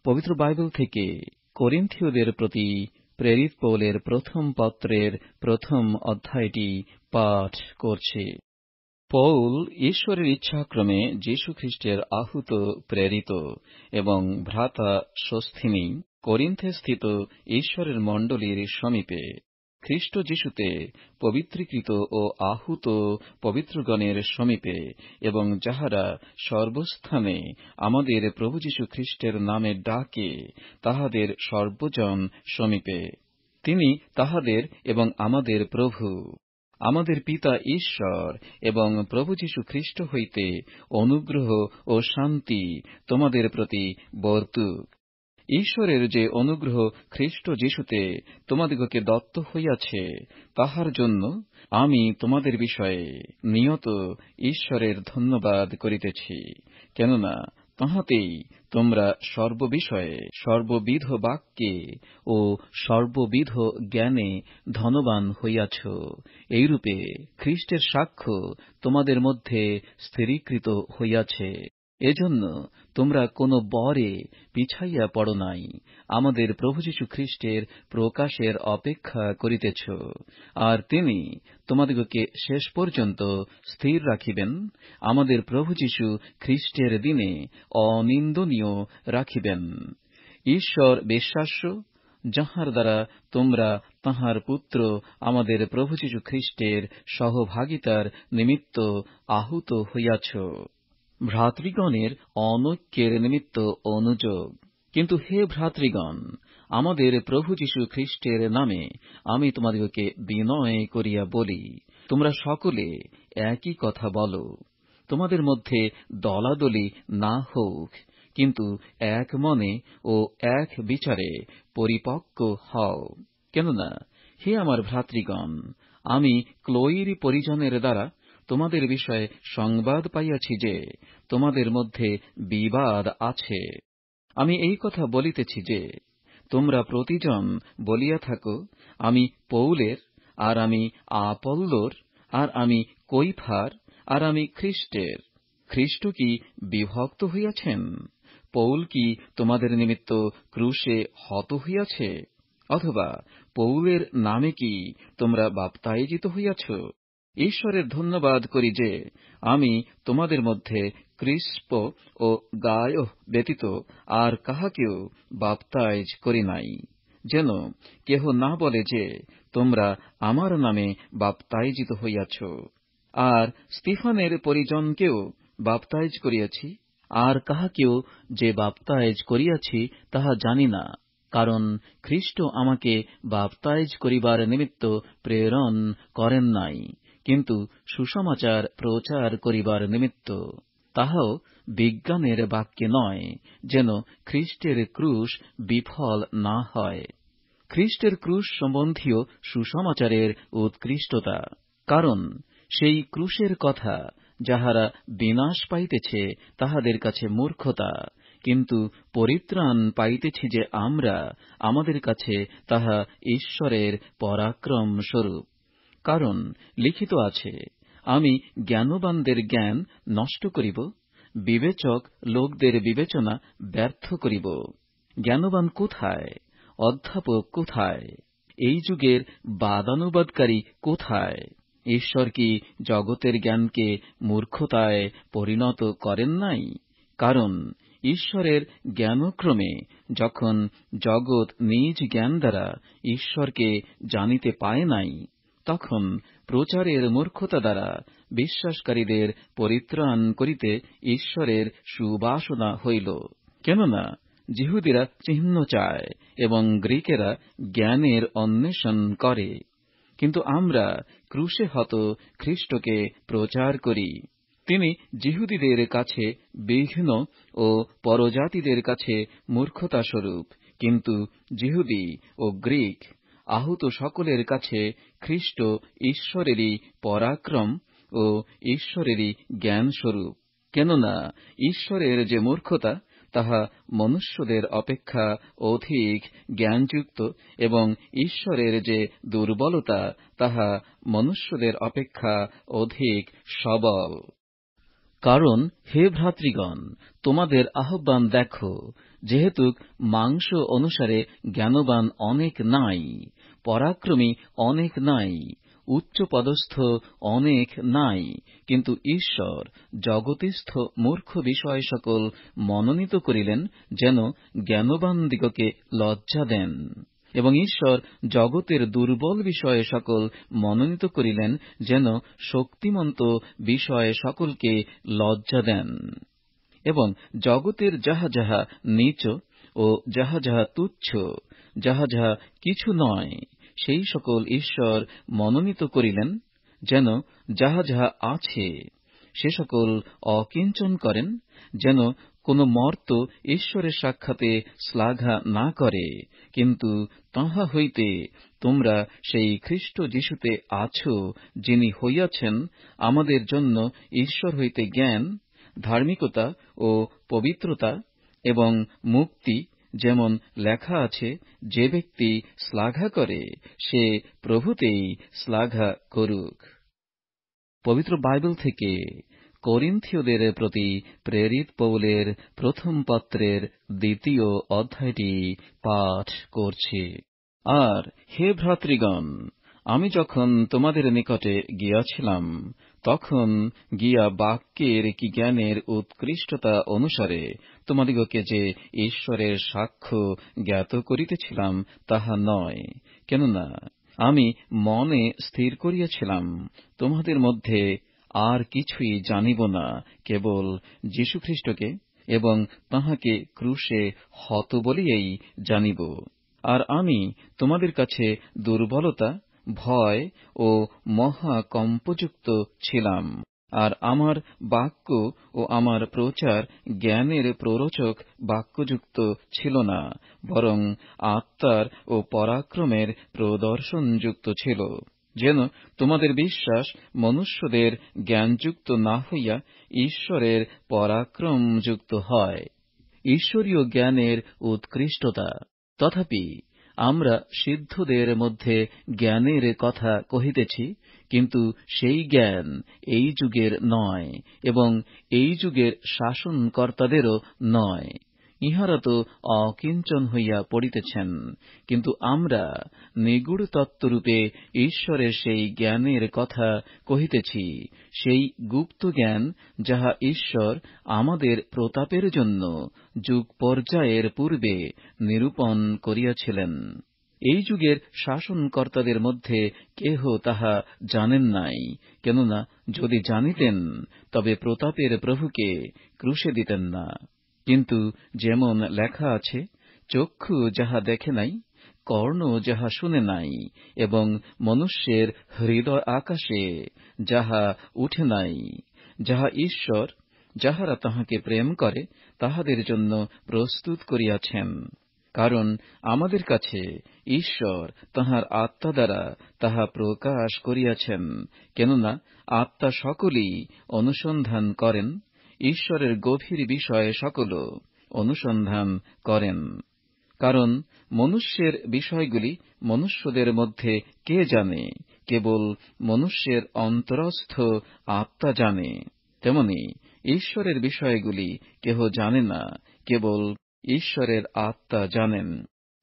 পবিত্র বাইবেল থেকে করিন্থীয়দের প্রতি প্রেরিত পৌলের প্রথম পত্রের প্রথম অধ্যায়টি পাঠ করছি। পৌল ঈশ্বরের ইচ্ছাক্রমে যীশুখ্রিস্টের আহুত, প্রেরিত এবং ভ্রাতা সোস্থিনী করিন্থে স্থিত ঈশ্বরের মণ্ডলীর সমীপে খ্রিস্ট যীশুতে পবিত্রীকৃত ও আহুত পবিত্রগণের সমীপে এবং যাহারা সর্বস্থানে আমাদের প্রভু যীশু খ্রিস্টের নামে ডাকে তাহাদের সর্বজন সমীপে, তিনি তাহাদের এবং আমাদের প্রভু, আমাদের পিতা ঈশ্বর এবং প্রভু যীশু খ্রিস্ট হইতে অনুগ্রহ ও শান্তি তোমাদের প্রতি বর্তুক। ঈশ্বরের যে অনুগ্রহ খ্রিস্ট যীশুতে তোমাদিগকে দত্ত হইয়াছে, তাহার জন্য আমি তোমাদের বিষয়ে নিয়ত ঈশ্বরের ধন্যবাদ করিতেছি। কেননা তাহাতেই তোমরা সর্ববিষয়ে সর্ববিধ বাক্যে ও সর্ববিধ জ্ঞানে ধনবান হইয়াছ। এইরূপে খ্রিস্টের সাক্ষ্য তোমাদের মধ্যে স্থিরীকৃত হইয়াছে। এজন্য তোমরা কোন বরে পিছাইয়া পড়ো নাই, আমাদের প্রভু যীশু খ্রিস্টের প্রকাশের অপেক্ষা করিতেছ। আর তিনি তোমাদিগকে শেষ পর্যন্ত স্থির রাখিবেন, আমাদের প্রভু যীশু খ্রিস্টের দিনে অনিন্দনীয় রাখিবেন। ঈশ্বর বিশ্বাস্য, যাহার দ্বারা তোমরা তাঁহার পুত্র আমাদের প্রভু যীশু খ্রিস্টের সহভাগিতার নিমিত্ত আহুত হইয়াছ, ভ্রাতৃগণের অনৈক্যের নিমিত্ত অনুযোগ। কিন্তু হে ভ্রাতৃগণ, আমাদের প্রভু যীশু খ্রিস্টের নামে আমি তোমাদিগকে বিনয় করিয়া বলি, তোমরা সকলে একই কথা বল। তোমাদের মধ্যে দলাদলি না হোক, কিন্তু এক মনে ও এক বিচারে পরিপক্ব হও। কেননা হে আমার ভ্রাতৃগণ, আমি ক্লোয়ির পরিজনের দ্বারা তোমাদের বিষয়ে সংবাদ পাইয়াছি যে তোমাদের মধ্যে বিবাদ আছে। আমি এই কথা বলিতেছি যে তোমরা প্রতিজন বলিয়া থাকো, আমি পৌলের, আর আমি আপল্লোর, আর আমি কৈফার, আর আমি খ্রিস্টের। খ্রিস্ট কি বিভক্ত হইয়াছেন? পৌল কি তোমাদের নিমিত্ত ক্রুশে হত হইয়াছে? অথবা পৌলের নামে কি তোমরা বাপ্তায়জিত হইয়াছ? ঈশ্বরের ধন্যবাদ করি যে আমি তোমাদের মধ্যে ক্রিস্প ও গায় ব্যতীত আর কাহাকেও বাপ্তায়জ করি নাই, যেন কেহ না বলে যে তোমরা আমার নামে বাপ্তায়জিত হইয়াছ। আর স্তিফানের পরিজনকেও বাপ্তায়জ করিয়াছি, আর কাহাকেও যে বাপ্তায়জ করিয়াছি তাহা জানি না, কারণ খ্রিস্ট আমাকে বাপ্তায়জ করিবার নিমিত্ত প্রেরণ করেন নাই, কিন্তু সুসমাচার প্রচার করিবার নিমিত্ত, তাহাও বিজ্ঞানের বাক্যে নয়, যেন খ্রিস্টের ক্রুশ বিফল না হয়। খ্রিস্টের ক্রুশ সম্বন্ধীয় সুসমাচারের উৎকৃষ্টতা, কারণ সেই ক্রুশের কথা যাহারা বিনাশ পাইতেছে তাহাদের কাছে মূর্খতা, কিন্তু পরিত্রাণ পাইতেছি যে আমরা, আমাদের কাছে তাহা ঈশ্বরের পরাক্রম স্বরূপ। কারণ লিখিত আছে, আমি জ্ঞানবানদের জ্ঞান নষ্ট করিব, বিবেচক লোকদের বিবেচনা ব্যর্থ করিব। জ্ঞানবান কোথায়? অধ্যাপক কোথায়? এই যুগের বাদানুবাদকারী কোথায়? ঈশ্বর কি জগতের জ্ঞানকে মূর্খতায় পরিণত করেন নাই? কারণ ঈশ্বরের জ্ঞানক্রমে যখন জগৎ নিজ জ্ঞান দ্বারা ঈশ্বরকে জানিতে পায় নাই, তখন প্রচারের মূর্খতা দ্বারা বিশ্বাসকারীদের পরিত্রাণ করিতে ঈশ্বরের সুবাসনা হইল। কেননা যিহুদীরা চিহ্ন চায় এবং গ্রীকেরা জ্ঞানের অন্বেষণ করে, কিন্তু আমরা ক্রুশে হত খ্রিস্টকে প্রচার করি। তিনি যিহুদীদের কাছে বিঘ্ন ও পরজাতিদের কাছে মূর্খতা স্বরূপ, কিন্তু যিহুদী ও গ্রীক আহুত সকলের কাছে খ্রিস্ট ঈশ্বরেরই পরাক্রম ও ঈশ্বরেরই জ্ঞান স্বরূপ। কেননা ঈশ্বরের যে মূর্খতা তাহা মনুষ্যদের অপেক্ষা অধিক জ্ঞানযুক্ত, এবং ঈশ্বরের যে দুর্বলতা তাহা মনুষ্যদের অপেক্ষা অধিক সবল। কারণ হে ভ্রাতৃগণ, তোমাদের আহ্বান দেখো, যেহেতু মাংস অনুসারে জ্ঞানবান অনেক নাই, পরাক্রমী অনেক নাই, উচ্চপদস্থ অনেক নাই, কিন্তু ঈশ্বর জগতিস্থ মূর্খ বিষয় সকল মনোনীত করিলেন, যেন জ্ঞানবানদিগকে লজ্জা দেন। এবং ঈশ্বর জগতের দুর্বল বিষয়ে সকল মনোনীত করিলেন, যেন শক্তিমন্ত বিষয়ে সকলকে লজ্জা দেন। এবং জগতের যাহা যাহা নীচ ও যাহা যাহা তুচ্ছ, যাহা যাহা কিছু নয়, সেই সকল ঈশ্বর মনোনীত করিলেন, যেন যাহা যাহা আছে সে সকল অকিঞ্চন করেন, যেন কোন মর্ত ঈশ্বরের সাক্ষাতে শ্লাঘা না করে, কিন্তু তাহা হইতে তোমরা সেই খ্রিস্ট যীশুতে আছো, যিনি হইয়াছেন আমাদের জন্য ঈশ্বর হইতে জ্ঞান, ধার্মিকতা ও পবিত্রতা এবং মুক্তি, যেমন লেখা আছে, যে ব্যক্তি শ্লাঘা করে সে প্রভুতেই শ্লাঘা করুক। পবিত্র বাইবেল থেকে করিন্থীয়দের প্রতি প্রেরিত পৌলের প্রথম পত্রের 2 অধ্যায়টি পাঠ করছি। আর হে ভ্রাতৃগণ, আমি যখন তোমাদের নিকটে গিয়াছিলাম, তখন গিয়া বাক্যের কি জ্ঞানের উৎকৃষ্টতা অনুসারে তোমাদিগকে যে ঈশ্বরের সাক্ষ্য জ্ঞাত করিতেছিলাম তাহা নয়। কেননা আমি মনে স্থির করিয়াছিলাম, তোমাদের মধ্যে আর কিছুই জানিব না, কেবল যীশুখ্রিস্টকে এবং তাঁহাকে ক্রুশে হত বলিয়াই জানিব। আর আমি তোমাদের কাছে দুর্বলতা, ভয় ও মহাকম্পযুক্ত ছিলাম। আর আমার বাক্য ও আমার প্রচার জ্ঞানের প্ররোচক বাক্যযুক্ত ছিল না, বরং আত্মার ও পরাক্রমের প্রদর্শনযুক্ত ছিল, যেন তোমাদের বিশ্বাস মনুষ্যদের জ্ঞানযুক্ত না হইয়া ঈশ্বরের পরাক্রমযুক্ত হয়। ঈশ্বরীয় জ্ঞানের উৎকৃষ্টতা। তথাপি আমরা সিদ্ধদের মধ্যে জ্ঞানের কথা কহিতেছি, কিন্তু সেই জ্ঞান এই যুগের নয়, এবং এই যুগের শাসনকর্তাদেরও নয়। ইঁহারা তো অকিঞ্চন হইয়া পড়িতেছেন, কিন্তু আমরা নিগূঢ় তত্ত্বরূপে ঈশ্বরের সেই জ্ঞানের কথা কহিতেছি, সেই গুপ্ত জ্ঞান যাহা ঈশ্বর আমাদের প্রতাপের জন্য যুগ পর্যায়ের পূর্বে নিরূপণ করিয়াছিলেন। এই যুগের শাসনকর্তাদের মধ্যে কেহ তাহা জানেন নাই, কেননা যদি জানিতেন তবে প্রতাপের প্রভুকে ক্রুশে দিতেন না। কিন্তু যেমন লেখা আছে, চক্ষু যাহা দেখে নাই, কর্ণ যাহা শুনে নাই, এবং মনুষ্যের হৃদয় আকাশে যাহা উঠে নাই, যাহা ঈশ্বর যাহারা তাঁহাকে প্রেম করে তাহাদের জন্য প্রস্তুত করিয়াছেন। কারণ আমাদের কাছে ঈশ্বর তাঁহার আত্মা দ্বারা তাহা প্রকাশ করিয়াছেন, কেননা আত্মা সকলই অনুসন্ধান করেন, ঈশ্বরের গভীর বিষয়ে সকল অনুসন্ধান করেন। কারণ মনুষ্যের বিষয়গুলি মনুষ্যদের মধ্যে কে জানে, কেবল মনুষ্যের অন্তরস্থ আত্মা জানে। তেমনি ঈশ্বরের বিষয়গুলি কেহ জানে না, কেবল ঈশ্বরের আত্মা জানেন।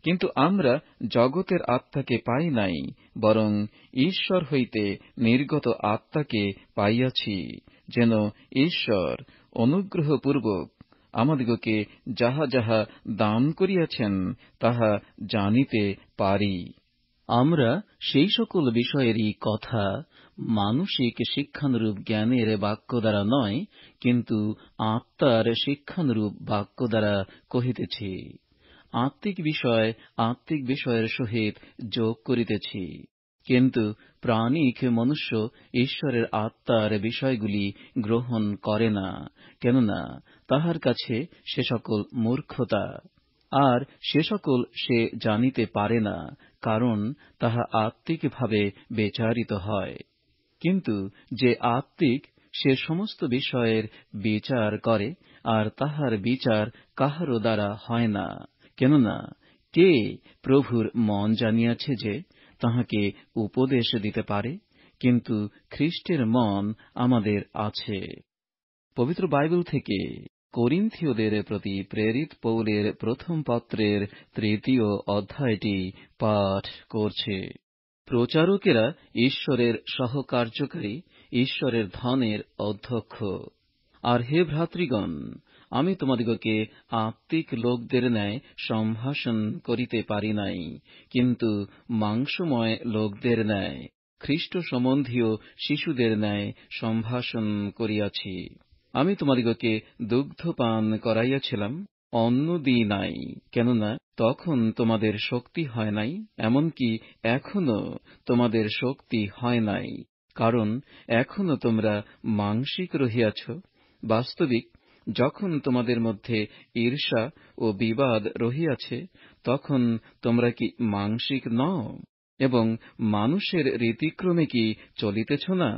কিন্তু আমরা জগতের আত্মাকে পাই নাই, বরং ঈশ্বর হইতে নির্গত আত্মাকে পাইয়াছি, যেন ঈশ্বর অনুগ্রহপূর্বক আমাদিগকে যাহা যাহা দান করিয়াছেন তাহা জানিতে পারি। আমরা সেই সকল বিষয়েরই কথা মানসিক শিক্ষানুরূপ জ্ঞানের বাক্য দ্বারা নয়, কিন্তু আত্মার শিক্ষানুরূপ বাক্য দ্বারা কহিতেছি। আত্মিক বিষয় আত্মিক বিষয়ের সহিত যোগ করিতেছি, কিন্তু প্রাণিক মনুষ্য ঈশ্বরের আত্মার বিষয়গুলি গ্রহণ করে না, কেননা তাহার কাছে সে সকল মূর্খতা, আর সে সকল সে জানিতে পারে না, কারণ তাহা আত্মিকভাবে বিচারিত হয়। কিন্তু যে আত্মিক সে সমস্ত বিষয়ের বিচার করে, আর তাহার বিচার কাহারও দ্বারা হয় না। কেননা কে প্রভুর মন জানিয়াছে যে তাহাকে উপদেশ দিতে পারে, কিন্তু খ্রিস্টের মন আমাদের আছে। পবিত্র বাইবেল থেকে করিন্থীয়দের প্রতি প্রেরিত পৌলের প্রথম পত্রের 3 অধ্যায়টি পাঠ করছে। প্রচারকেরা ঈশ্বরের সহকার্যকারী, ঈশ্বরের ধনের অধ্যক্ষ। আর হে ভ্রাতৃগণ, আমি তোমাদিগকে আত্মিক লোকদের ন্যায় সম্ভাষণ করিতে পারি নাই, কিন্তু মাংসময় লোকদের ন্যায়, খ্রীষ্ট সম্বন্ধীয় শিশুদের ন্যায় সম্ভাষণ করিয়াছি। আমি তোমাদিগকে দুগ্ধপান করাইয়াছিলাম, অন্ন দিই নাই, কেননা তখন তোমাদের শক্তি হয় নাই, এমনকি এখনো তোমাদের শক্তি হয় নাই, কারণ এখনো তোমরা মাংসিক রহিয়াছ। বাস্তবিক যখন তোমাদের মধ্যে ঈর্ষা ও বিবাদ রহিয়াছে, তখন তোমরা কি মাংসিক নও এবং মানুষের রীতিক্রমে কি চলিতেছ না?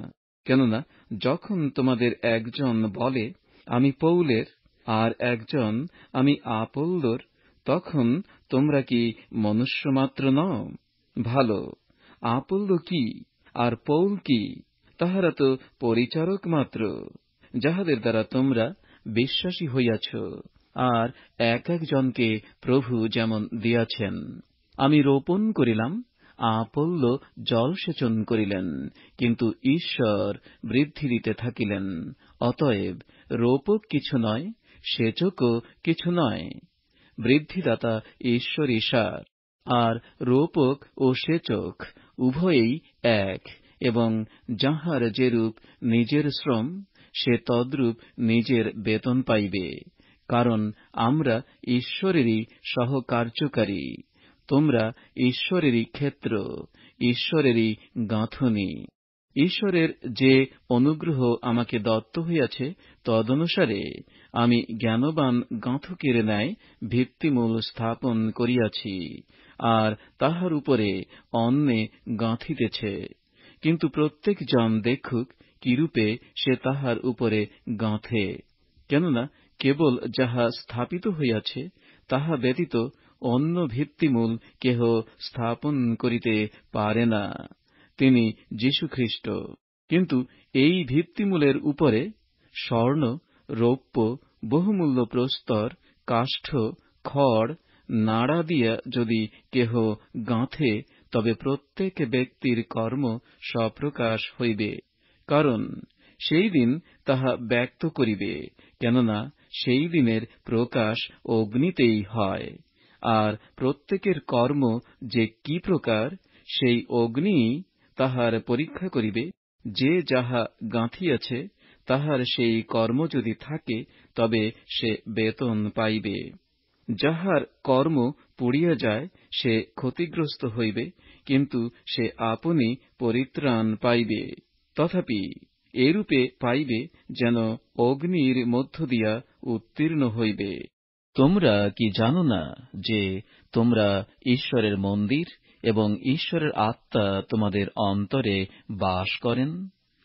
কেননা যখন তোমাদের একজন বলে, আমি পৌলের, আর একজন, আমি আপোল্লোর, তখন তোমরা কি মনুষ্যমাত্র নও? ভালো, আপোল্লো কি আর পৌল কি? তাহারা তো পরিচারক মাত্র, যাহাদের দ্বারা তোমরা বিশ্বাসী হইয়াছ, আর এক একজনকে প্রভু যেমন দিয়াছেন। আমি রোপণ করিলাম, আপোল্লো জলসেচন করিলেন, কিন্তু ঈশ্বর বৃদ্ধি দিতে থাকিলেন। অতএব রোপক কিছু নয়, সেচকও কিছু নয়, বৃদ্ধিদাতা ঈশ্বরই সার। আর রোপক ও সেচক উভয়েই এক, এবং যাহার যেরূপ নিজের শ্রম, সে তদ্রূপ নিজের বেতন পাইবে, কারণ আমরা ঈশ্বরেরই সহকার্যকারী। তোমরা ঈশ্বরেরই ক্ষেত্র, ঈশ্বরেরই গাঁথনি। ঈশ্বরের যে অনুগ্রহ আমাকে দত্ত হইয়াছে, তদনুসারে আমি জ্ঞানবান গাঁথকের ন্যায় ভিত্তিমূল স্থাপন করিয়াছি, আর তাহার উপরে অন্যে গাঁথিতেছে। কিন্তু প্রত্যেক জন দেখুক কিরূপে সে তাহার উপরে গাঁথে, কেননা কেবল যাহা স্থাপিত হইয়াছে, তাহা ব্যতীত অন্য ভিত্তিমূল কেহ স্থাপন করিতে পারে না, তিনি যীশুখ্রীষ্ট। কিন্তু এই ভিত্তিমূলের উপরে স্বর্ণ, রৌপ্য, বহুমূল্য প্রস্তর, কাষ্ঠ, খড়, নাড়া দিয়া যদি কেহ গাঁথে, তবে প্রত্যেক ব্যক্তির কর্ম স্বপ্রকাশ হইবে, কারণ সেই দিন তাহা ব্যক্ত করিবে, কেননা সেই দিনের প্রকাশ অগ্নিতেই হয়। আর প্রত্যেকের কর্ম যে কি প্রকার, সেই অগ্নি তাহার পরীক্ষা করিবে। যে যাহা গাঁথিয়াছে, তাহার সেই কর্ম যদি থাকে, তবে সে বেতন পাইবে। যাহার কর্ম পুড়িয়া যায়, সে ক্ষতিগ্রস্ত হইবে, কিন্তু সে আপনি পরিত্রাণ পাইবে, তথাপি এরূপে পাইবে যেন অগ্নির মধ্য দিয়া উত্তীর্ণ হইবে। তোমরা কি জানো না যে তোমরা ঈশ্বরের মন্দির, এবং ঈশ্বরের আত্মা তোমাদের অন্তরে বাস করেন?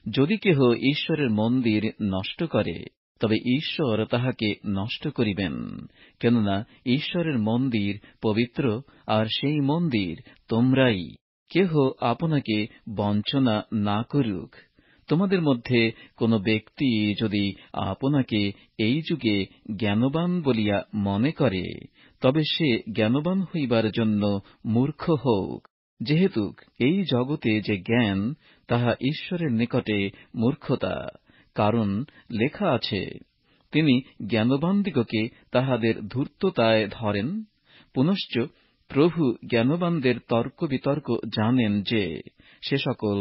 যদি কেহ ঈশ্বরের মন্দির নষ্ট করে, তবে ঈশ্বর তাহাকে নষ্ট করিবেন, কেননা ঈশ্বরের মন্দির পবিত্র, আর সেই মন্দির তোমরাই। কেহ আপনাকে বঞ্চনা না করুক। তোমাদের মধ্যে কোন ব্যক্তি যদি আপনাকে এই যুগে জ্ঞানবান বলিয়া মনে করে, তবে সে জ্ঞানবান হইবার জন্য মূর্খ হোক, যেহেতু এই জগতে যে জ্ঞান, তাহা ঈশ্বরের নিকটে মূর্খতা। কারণ লেখা আছে, তিনি জ্ঞানবানদিগকে তাহাদের ধূর্ততায় ধরেন। পুনশ্চ প্রভু জ্ঞানবানদের তর্ক বিতর্ক জানেন যে সে সকল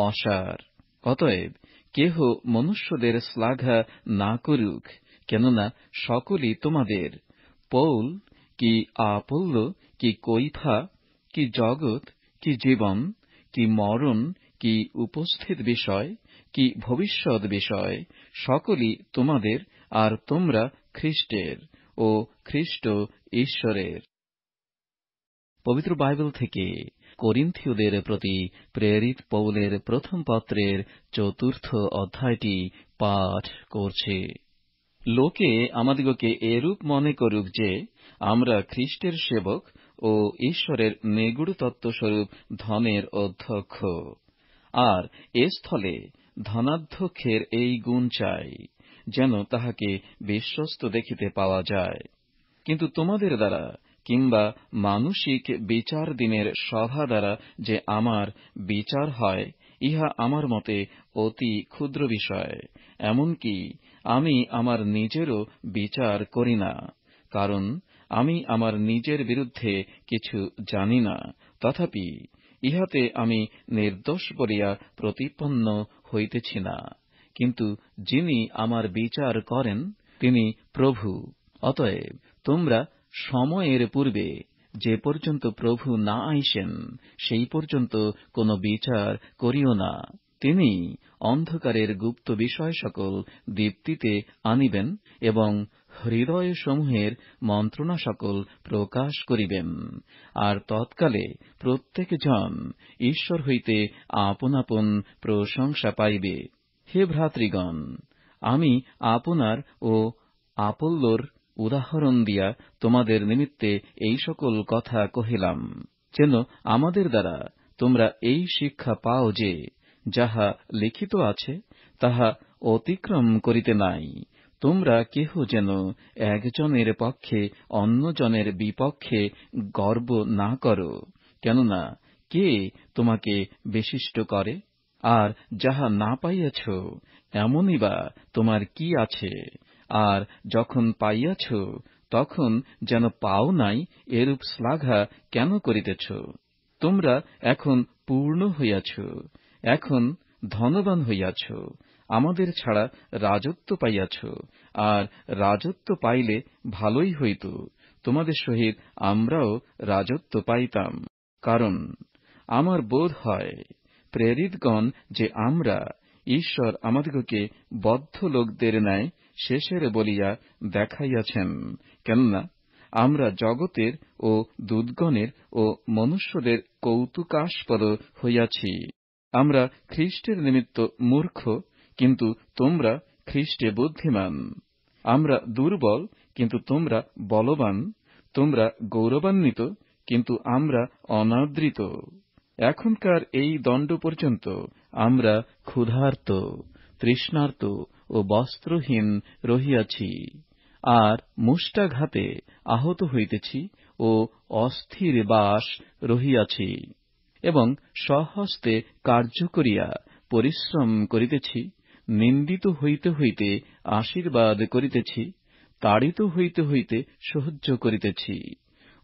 অসার। অতএব কেহ মনুষ্যদের শ্লাঘা না করুক, কেননা সকলই তোমাদের। পৌল কি আপোল্লো কি কৈফা কি জগৎ কি জীবন কি মরণ কি উপস্থিত বিষয় কি ভবিষ্যৎ বিষয়, সকলই তোমাদের, আর তোমরা খ্রীষ্টের, ও খ্রীষ্ট ঈশ্বরের। পবিত্র বাইবেল থেকে করিন্থীয়দের প্রতি প্রেরিত পৌলের প্রথম পত্রের 4 অধ্যায়টি পাঠ করছে। লোকে আমাদিগকে এরূপ মনে করুক যে আমরা খ্রীষ্টের সেবক ও ঈশ্বরের নিগূঢ় তত্ত্বস্বরূপ ধনের অধ্যক্ষ। আর এ স্থলে ধনাধ্যক্ষের এই গুণ চাই যেন তাহাকে বিশ্বস্ত দেখিতে পাওয়া যায়। কিন্তু তোমাদের দ্বারা কিংবা মানসিক বিচার দিনের সভা দ্বারা যে আমার বিচার হয়, ইহা আমার মতে অতি ক্ষুদ্র বিষয়। এমনকি আমি আমার নিজেরও বিচার করি না, কারণ আমি আমার নিজের বিরুদ্ধে কিছু জানি না। তথাপি ইহাতে আমি নির্দোষ বলিয়া প্রতিপন্ন হইতেছি না। কিন্তু যিনি আমার বিচার করেন, তিনি প্রভু। অতএব তোমরা সময়ের পূর্বে যে পর্যন্ত প্রভু না আইসেন, সেই পর্যন্ত কোন বিচার করিও না। তিনি অন্ধকারের গুপ্ত বিষয় সকল দীপ্তিতে আনিবেন এবং হৃদয়সমূহের মন্ত্রণা সকল প্রকাশ করিবেন। আর তৎকালে প্রত্যেক জন ঈশ্বর হইতে আপন আপন প্রশংসা পাইবে। হে ভ্রাতৃগণ, আমি আপনার ও আপল্লোর উদাহরণ দিয়া তোমাদের নিমিত্তে এই সকল কথা কহিলাম, যেন আমাদের দ্বারা তোমরা এই শিক্ষা পাও যে, যাহা লিখিত আছে তাহা অতিক্রম করিতে নাই। তোমরা কেহ যেন একজনের পক্ষে অন্যজনের বিপক্ষে গর্ব না করো, কেননা কে তোমাকে বিশিষ্ট করে? আর যাহা না পাইয়াছ, এমনই বা তোমার কি আছে? আর যখন পাইয়াছ, তখন যেন পাও নাই এরূপ শ্লাঘা কেন করিতেছ? তোমরা এখন পূর্ণ হইয়াছ, এখন ধনবান হইয়াছ, আমাদের ছাড়া রাজত্ব পাইয়াছ। আর রাজত্ব পাইলে ভালোই হইত, তোমাদের সহিত আমরাও রাজত্ব পাইতাম। কারণ আমার বোধ হয়, প্রেরিতগণ যে আমরা ঈশ্বর আমাদিগকে বদ্ধ লোকদের ন্যায় শেষের বলিয়া দেখাইয়াছেন, কেননা আমরা জগতের ও দূতগণের ও মনুষ্যদের কৌতুকাস্পদ হইয়াছি। আমরা খ্রীষ্টের নিমিত্ত মূর্খ, কিন্তু তোমরা খ্রীষ্টে বুদ্ধিমান। আমরা দুর্বল, কিন্তু তোমরা বলবান। তোমরা গৌরবান্বিত, কিন্তু আমরা অনাদৃত। এখনকার এই দণ্ড পর্যন্ত আমরা ক্ষুধার্ত, তৃষ্ণার্ত ও বস্ত্রহীন রহিয়াছি। আর মুষ্টাঘাতে আহত হইতেছি ও অস্থির বাস রহিয়াছি, এবং স্বহস্তে কার্য করিয়া পরিশ্রম করিতেছি। নিন্দিত হইতে হইতে আশীর্বাদ করিতেছি, তাড়িত হইতে হইতে সহ্য করিতেছি,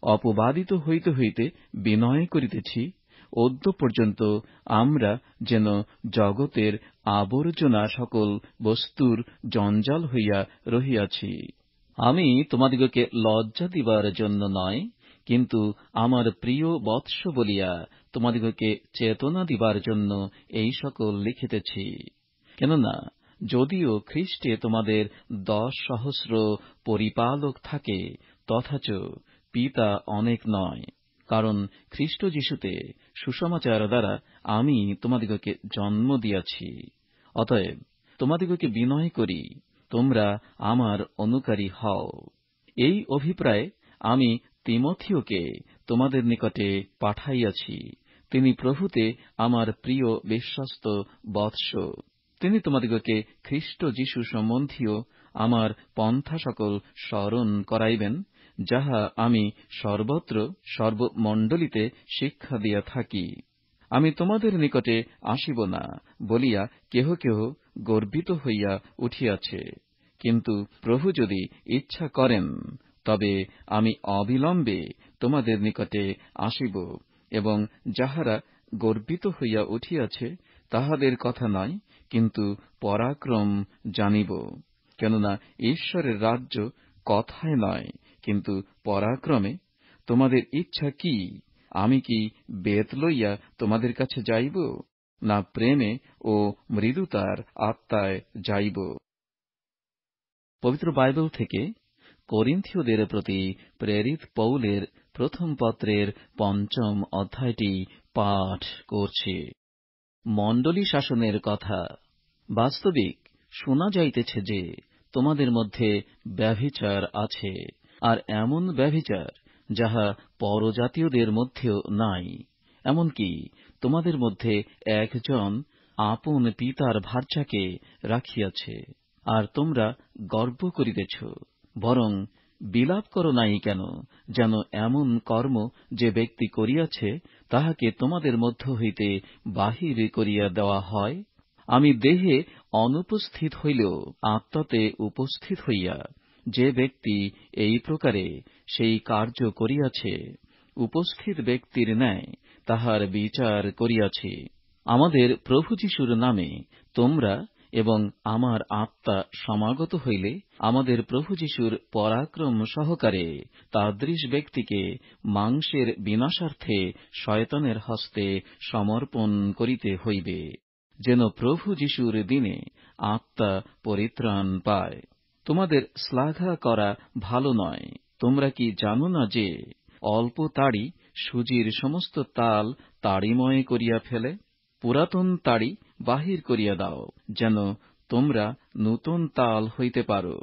অপবাদিত হইতে হইতে বিনয় করিতেছি। অদ্য পর্যন্ত আমরা যেন জগতের আবর্জনা সকল বস্তুর জঞ্জাল হইয়া রহিয়াছি। আমি তোমাদিগকে লজ্জা দিবার জন্য নয়, কিন্তু আমার প্রিয় বৎস বলিয়া তোমাদিগকে চেতনা দিবার জন্য এই সকল লিখিতেছি। কেননা যদিও খ্রীষ্টে তোমাদের 10,000 পরিপালক থাকে, তথাচ পিতা অনেক নয়। কারণ খ্রীষ্ট যীশুতে সুসমাচার দ্বারা আমি তোমাদিগকে জন্ম দিয়াছি। অতএব তোমাদিগকে বিনয় করি, তোমরা আমার অনুকারী হও। এই অভিপ্রায়ে আমি তিমথিওকে তোমাদের নিকটে পাঠাইয়াছি। তিনি প্রভুতে আমার প্রিয় বিশ্বস্ত বৎস। তিনি তোমাদিগকে খ্রীষ্ট যীশু সম্বন্ধীয় আমার পন্থা সকল স্মরণ করাইবেন, যাহা আমি সর্বত্র সর্বমণ্ডলীতে শিক্ষা দিয়া থাকি। আমি তোমাদের নিকটে আসিব না বলিয়া কেহ কেহ গর্বিত হইয়া উঠিয়াছে, কিন্তু প্রভু যদি ইচ্ছা করেন, তবে আমি অবিলম্বে তোমাদের নিকটে আসিব। এবং যাহারা গর্বিত হইয়া উঠিয়াছে, তাহাদের কথা নয়, কিন্তু পরাক্রম জানিব। কেননা ঈশ্বরের রাজ্য কথায় নয়, কিন্তু পরাক্রমে। তোমাদের ইচ্ছা কি? আমি কি বেত লইয়া তোমাদের কাছে যাইব, না প্রেমে ও মৃদুতার আত্মায় যাইব? পবিত্র বাইবেল থেকে করিন্থীয়দের প্রতি প্রেরিত পৌলের প্রথম পত্রের 5ম অধ্যায়টি পাঠ করছি। মণ্ডলী শাসনের কথা। বাস্তবিক শোনা যাইতেছে যে তোমাদের মধ্যে ব্যভিচার আছে, আর এমন ব্যভিচার যাহা পরজাতীয়দের মধ্যেও নাই। এমনকি তোমাদের মধ্যে একজন আপন পিতার ভার্যাকে রাখিয়াছে। আর তোমরা গর্ব করিতেছ। বরং বিলাপ করো নাই কেন, যেন এমন কর্ম যে ব্যক্তি করিয়াছে তাহাকে তোমাদের মধ্য হইতে বাহির করিয়া দেওয়া হয়। আমি দেহে অনুপস্থিত হইলেও আত্মাতে উপস্থিত হইয়া যে ব্যক্তি এই প্রকারে সেই কার্য করিয়াছে, উপস্থিত ব্যক্তির ন্যায় তাহার বিচার করিয়াছি। আমাদের প্রভু যীশুর নামে তোমরা এবং আমার আত্মা সমাগত হইলে আমাদের প্রভু যীশুর পরাক্রম সহকারে তাদৃশ ব্যক্তিকে মাংসের বিনাশার্থে শয়তানের হস্তে সমর্পণ করিতে হইবে, যেন প্রভু যীশুর দিনে আত্মা পরিত্রাণ পায়। তোমাদের শ্লাঘা করা ভালো নয়। তোমরা কি জানো না যে অল্প তাড়ি সুজির সমস্ত তাল তাড়িময় করিয়া ফেলে? পুরাতন তাড়ি বাহির করিয়া দাও, যেন তোমরা নূতন তাল হইতে পারো।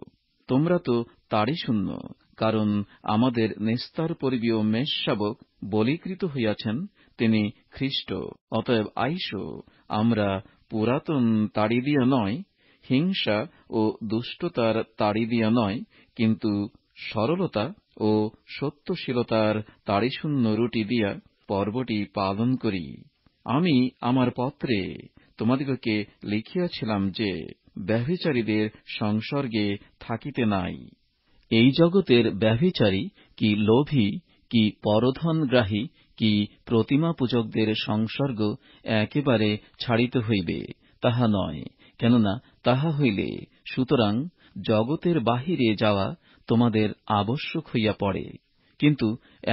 তোমরা তো তাড়ি শূন্য, কারণ আমাদের নিস্তার পূর্বীয় মেষশাবক বলীকৃত হইয়াছেন, তিনি খ্রিস্ট। অতএব আইসো, আমরা পুরাতন তাড়ি দিয়া নয়, হিংসা ও দুষ্টতার তাড়ি দিয়া নয়, কিন্তু সরলতা ও সত্যশীলতার তাড়িশূন্য রুটি দিয়া পর্বটি পালন করি। আমি আমার পত্রে তোমাদিগকে লিখিয়াছিলাম যে ব্যভিচারীদের সংসর্গে থাকিতে নাই। এই জগতের ব্যভিচারী কি লোভী কি পরধনগ্রাহী কি প্রতিমা পূজকদের সংসর্গ একেবারে ছাড়িতে হইবে, তাহা নয়। কেননা তাহা হইলে সুতরাং জগতের বাহিরে যাওয়া তোমাদের আবশ্যক হইয়া পড়ে। কিন্তু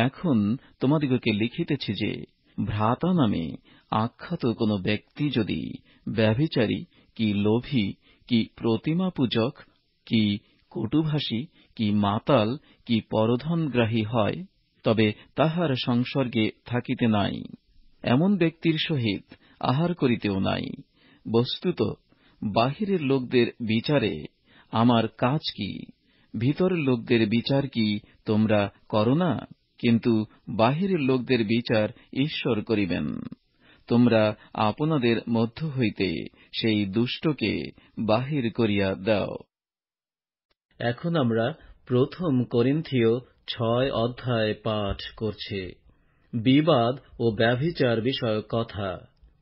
এখন তোমাদিগকে লিখিতেছি যে ভ্রাতা নামে আখ্যাত কোন ব্যক্তি যদি ব্যভিচারী কি লোভী কি প্রতিমা পূজক কি কটুভাষী কি মাতাল কি পরধনগ্রাহী হয়, তবে তাহার সংসর্গে থাকিতে নাই। এমন ব্যক্তির সহিত আহার করিতেও নাই। বস্তুত বাহিরের লোকদের বিচারে আমার কাজ কি? ভিতরের লোকদের বিচার কি তোমরা করো না? কিন্তু বাহিরের লোকদের বিচার ঈশ্বর করিবেন। তোমরা আপনাদের মধ্য হইতে সেই দুষ্টকে বাহির করিয়া দাও। এখন আমরা প্রথম করিন্থীয় 6 অধ্যায় পাঠ করছি। বিবাদ ও ব্যভিচার বিষয়ক কথা।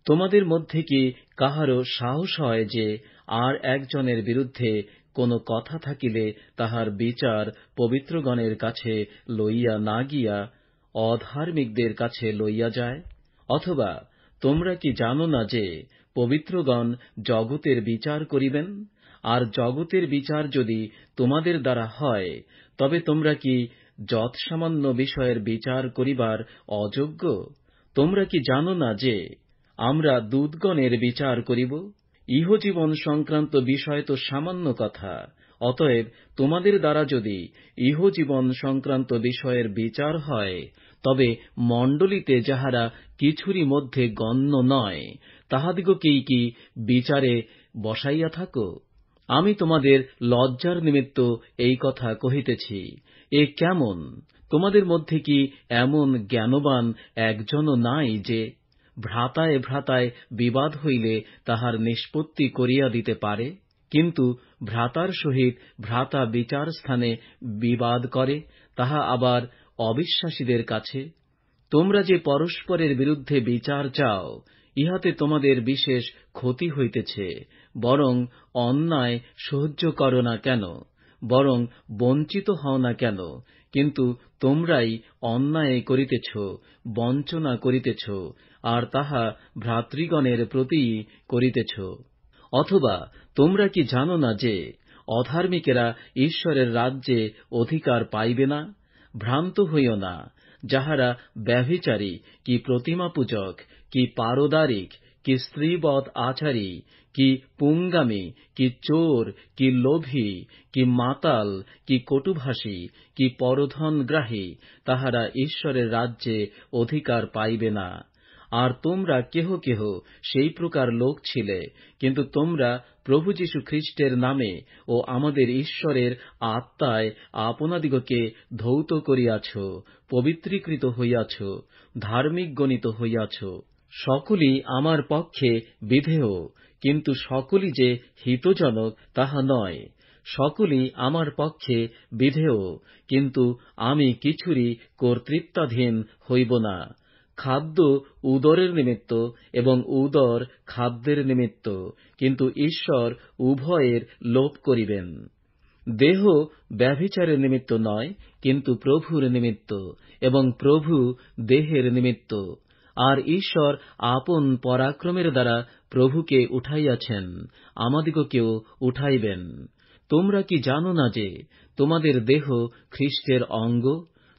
তোমাদের মধ্যে কি কাহারও সাহস হয় যে আর একজনের বিরুদ্ধে কোন কথা থাকিলে তাহার বিচার পবিত্রগণের কাছে লইয়া না গিয়া অধার্মিকদের কাছে লইয়া যায়? অথবা তোমরা কি জানো না যে পবিত্রগণ জগতের বিচার করিবেন? আর জগতের বিচার যদি তোমাদের দ্বারা হয়, তবে তোমরা কি যৎসামান্য বিষয়ের বিচার করিবার অযোগ্য? তোমরা কি জানো না যে আমরা দূতগণের বিচার করিব? ইহজীবন সংক্রান্ত বিষয় তো সামান্য কথা। অতএব তোমাদের দ্বারা যদি ইহজীবন সংক্রান্ত বিষয়ের বিচার হয়, তবে মণ্ডলীতে যাহারা কিছুরই মধ্যে গণ্য নয়, তাহাদিগকেই কি বিচারে বসাইয়া থাকো? আমি তোমাদের লজ্জার নিমিত্ত এই কথা কহিতেছি। এ কেমন? তোমাদের মধ্যে কি এমন জ্ঞানবান একজনও নাই যে ভ্রাতায় ভ্রাতায় বিবাদ হইলে তাহার নিষ্পত্তি করিয়া দিতে পারে? কিন্তু ভ্রাতার সহিত ভ্রাতা বিচার স্থানে বিবাদ করে, তাহা আবার অবিশ্বাসীদের কাছে। তোমরা যে পরস্পরের বিরুদ্ধে বিচার চাও, ইহাতে তোমাদের বিশেষ ক্ষতি হইতেছে। বরং অন্যায় সহ্য করো না কেন? বরং বঞ্চিত হও না কেন? কিন্তু তোমরাই অন্যায় করিতেছ, বঞ্চনা করিতেছ, আর তাহা ভ্রাতৃগণের প্রতি করিতেছ। অথবা তোমরা কি জানো না যে অধার্মিকেরা ঈশ্বরের রাজ্যে অধিকার পাইবে না? ভ্রান্ত হইও না। যাহারা ব্যভিচারী কি প্রতিমা পূজক কি পারদারিক কি স্ত্রীবৎ আচারী কি পুঙ্গামী কি চোর কি লোভী কি মাতাল কি কটুভাষী কি পরধনগ্রাহী, তাহারা ঈশ্বরের রাজ্যে অধিকার পাইবে না। আর তোমরা কেহ কেহ সেই প্রকার লোক ছিলে, কিন্তু তোমরা প্রভু যীশু খ্রিস্টের নামে ও আমাদের ঈশ্বরের আত্মায় আপনাদিগকে ধৌত করিয়াছ, পবিত্রীকৃত হইয়াছ, ধার্মিক গণিত হইয়াছ। সকলই আমার পক্ষে বিধেয়, কিন্তু সকলই যে হিতজনক তাহা নয়। সকলই আমার পক্ষে বিধেয়, কিন্তু আমি কিছুরই কর্তৃত্বাধীন হইব না। খাদ্য উদরের নিমিত্ত এবং উদর খাদ্যের নিমিত্ত, কিন্তু ঈশ্বর উভয়ের লোপ করিবেন। দেহ ব্যভিচারের নিমিত্ত নয়, কিন্তু প্রভুর নিমিত্ত, এবং প্রভু দেহের নিমিত্ত। আর ঈশ্বর আপন পরাক্রমের দ্বারা প্রভুকে উঠাইয়াছেন, আমাদিগকেও উঠাইবেন। তোমরা কি জানো না যে তোমাদের দেহ খ্রীষ্টের অঙ্গ?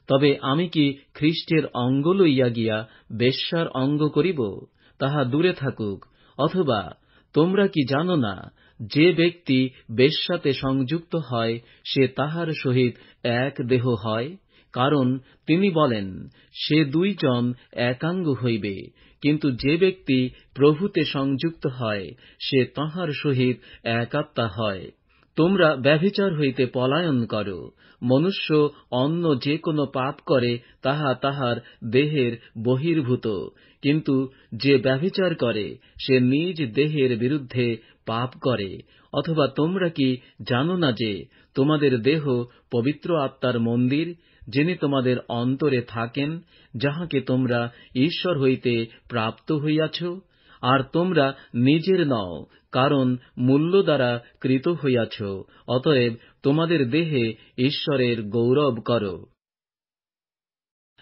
তবে আমি কি খ্রীষ্টের অঙ্গ লইয়া গিয়া বেশ্যার অঙ্গ করিব? তাহা দূরে থাকুক। অথবা তোমরা কি জানো না, যে ব্যক্তি বেশ্যাতে সংযুক্ত হয়, সে তাহার সহিত এক দেহ হয়? কারণ তিনি বলেন, সে দুইজন একাঙ্গ হইবে। কিন্তু যে ব্যক্তি প্রভুতে সংযুক্ত হয়, সে তাহার সহিত এক আত্মা হয়। তোমরা ব্যভিচার হইতে পলায়ন কর। মনুষ্য অন্য যে কোন পাপ করে, তাহা তাহার দেহের বহির্ভূত, কিন্তু যে ব্যভিচার করে, সে নিজ দেহের বিরুদ্ধে পাপ করে। অথবা তোমরা কি জানো না যে তোমাদের দেহ পবিত্র আত্মার মন্দির, যিনি তোমাদের অন্তরে থাকেন, যাহাকে তোমরা ঈশ্বর হইতে প্রাপ্ত হইয়াছ, আর তোমরা নিজের নও, কারণ মূল্য দ্বারা কৃত হইয়াছ। অতএব তোমাদের দেহে ঈশ্বরের গৌরব কর।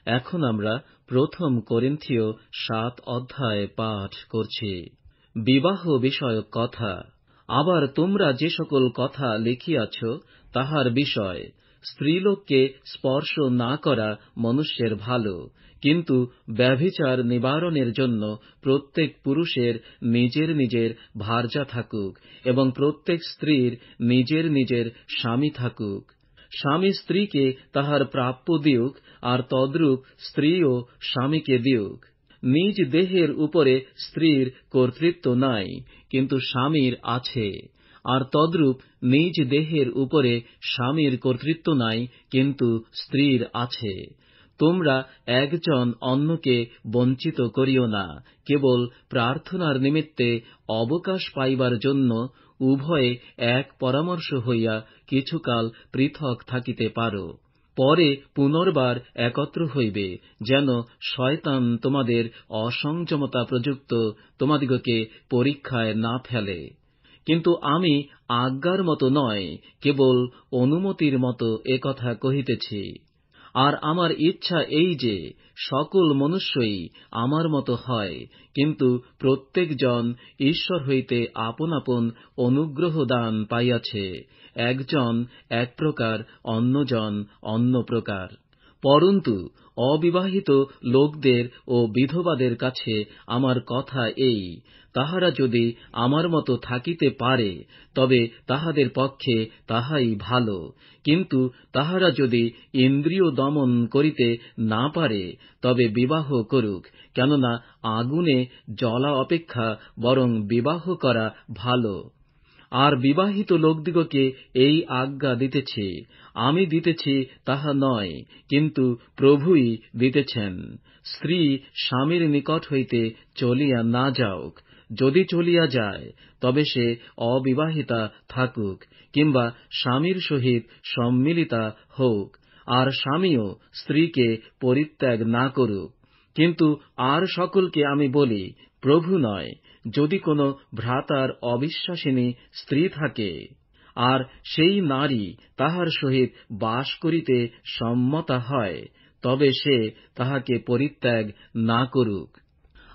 এখন আমরা 1 করিন্থীয় 7 অধ্যায় পাঠ করছি। বিবাহ বিষয়ক কথা। আবার তোমরা যে সকল কথা লিখিয়াছ, তাহার বিষয়, স্ত্রীলোককে স্পর্শ না করা মনুষ্যের ভালো, কিন্তু ব্যভিচার নিবারণের জন্য প্রত্যেক পুরুষের নিজের নিজের ভার্যা থাকুক, এবং প্রত্যেক স্ত্রীর নিজের নিজের স্বামী থাকুক। স্বামী স্ত্রীকে তাহার প্রাপ্য দিউক, আর তদ্রূপ স্ত্রীও স্বামীকে দিউক। নিজ দেহের উপরে স্ত্রীর কর্তৃত্ব নাই, কিন্তু স্বামীর আছে, আর তদ্রূপ নিজ দেহের উপরে স্বামীর কর্তৃত্ব নাই, কিন্তু স্ত্রীর আছে। তোমরা একজন অন্যকে বঞ্চিত করিও না, কেবল প্রার্থনার নিমিত্তে অবকাশ পাইবার জন্য উভয়ে এক পরামর্শ হইয়া কিছুকাল পৃথক থাকিতে পারো। পরে পুনর্বার একত্র হইবে, যেন শয়তান তোমাদের অসংযমতা প্রযুক্ত তোমাদিগকে পরীক্ষায় না ফেলে। কিন্তু আমি আজ্ঞার মতো নয়, কেবল অনুমতির মতো একথা কহিতেছি। আর আমার ইচ্ছা এই যে সকল মনুষ্যই আমার মতো হয়, কিন্তু প্রত্যেকজন ঈশ্বর হইতে আপন আপন অনুগ্রহ দান পাইয়াছে, একজন এক প্রকার, অন্যজন অন্য প্রকার। পরন্তু অবিবাহিত লোকদের ও বিধবাদের কাছে আমার কথা এই, তাহারা যদি আমার মতো থাকিতে পারে, তবে তাহাদের পক্ষে তাহাই ভালো। কিন্তু তাহারা যদি ইন্দ্রিয় দমন করিতে না পারে, তবে বিবাহ করুক, কেননা আগুনে জ্বলা অপেক্ষা বরং বিবাহ করা ভালো। আর বিবাহিত লোকদিগকে এই আজ্ঞা দিতেছি, আমি দিতেছি তাহা নয়, কিন্তু প্রভুই দিতেছেন, স্ত্রী স্বামীর নিকট হইতে চলিয়া না যাউক। যদি চলিয়া যায়, তবে সে অবিবাহিতা থাকুক, কিংবা স্বামীর সহিত সম্মিলিতা হউক। আর স্বামীও স্ত্রীকে পরিত্যাগ না করুক। কিন্তু আর সকলকে আমি বলি, প্রভু নয়, যদি কোন ভ্রাতার অবিশ্বাসিনী স্ত্রী থাকে, আর সেই নারী তাহার সহিত বাস করিতে সম্মতা হয়, তবে সে তাহাকে পরিত্যাগ না করুক।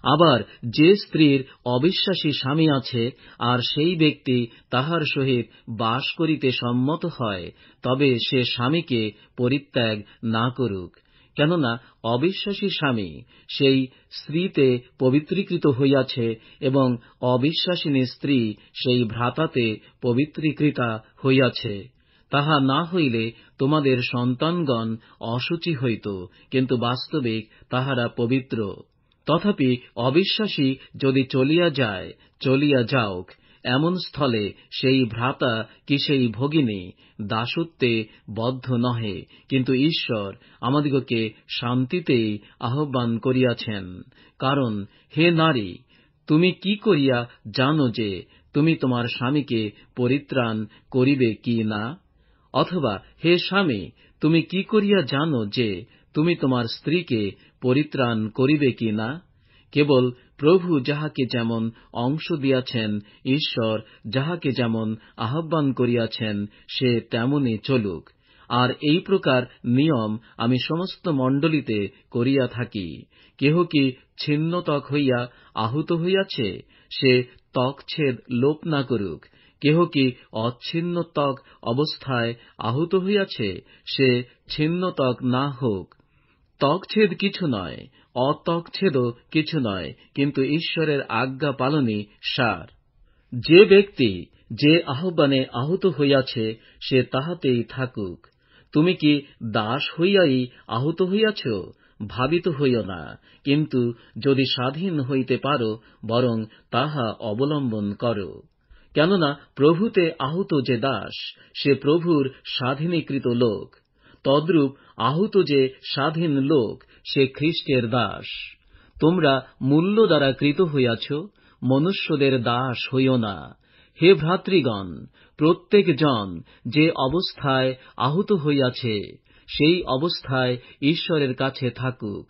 আবার যে স্ত্রীর অবিশ্বাসী স্বামী আছে, আর সেই ব্যক্তি তাহার সহিত বাস করিতে সম্মত হয়, তবে সে স্বামীকে পরিত্যাগ না করুক। কেননা অবিশ্বাসী স্বামী সেই স্ত্রীতে পবিত্রীকৃত হইয়াছে, এবং অবিশ্বাসিনী স্ত্রী সেই ভ্রাতাতে পবিত্রীকৃতা হইয়াছে। তাহা না হইলে তোমাদের সন্তানগণ অশুচি হইত, কিন্তু বাস্তবিক তাহারা পবিত্র। তথাপি অবিশ্বাসী যদি চলিয়া যায়, চলিয়া যাউক। এমন স্থলে সেই ভ্রাতা কি সেই ভগিনী দাসত্বে বদ্ধ নহে, কিন্তু ঈশ্বর আমাদিগকে শান্তিতেই আহ্বান করিয়াছেন। কারণ হে নারী, তুমি কি করিয়া জানো যে তুমি তোমার স্বামীকে পরিত্রাণ করিবে কি না? অথবা হে স্বামী, তুমি কি করিয়া জানো যে তুমি তোমার স্ত্রীকে পরিত্রাণ করিবে কি না? কেবল প্রভু যাহাকে যেমন অংশ দিয়াছেন, ঈশ্বর যাহাকে যেমন আহ্বান করিয়াছেন, সে তেমনি চলুক। আর এই প্রকার নিয়ম আমি সমস্ত মণ্ডলীতে করিয়া থাকি। কেহ কি ছিন্ন ত্বক হইয়া আহত হইয়াছে, সে ত্বকচ্ছেদ লোপ না করুক। কেহ কি অচ্ছিন্ন ত্বক অবস্থায় আহত হইয়াছে, সে ছিন্ন ত্বক না হোক। ত্বকচ্ছেদ কিছু নয়, অত্বকচ্ছেদও কিছু নয়, কিন্তু ঈশ্বরের আজ্ঞা পালনই সার। যে ব্যক্তি যে আহ্বানে আহত হইয়াছে, সে তাহাতেই থাকুক। তুমি কি দাস হইয়াই আহত হইয়াছ? ভাবিত হইও না, কিন্তু যদি স্বাধীন হইতে পারো, বরং তাহা অবলম্বন করো। কেননা প্রভুতে আহত যে দাস, সে প্রভুর স্বাধীনীকৃত লোক। তদ্রূপ আহত যে স্বাধীন লোক, সে খ্রীষ্টের দাস। তোমরা মূল্য দ্বারা কৃত হইয়াছ, মনুষ্যদের দাস হইও না। হে ভ্রাতৃগণ, প্রত্যেক জন যে অবস্থায় আহত হইয়াছে, সেই অবস্থায় ঈশ্বরের কাছে থাকুক।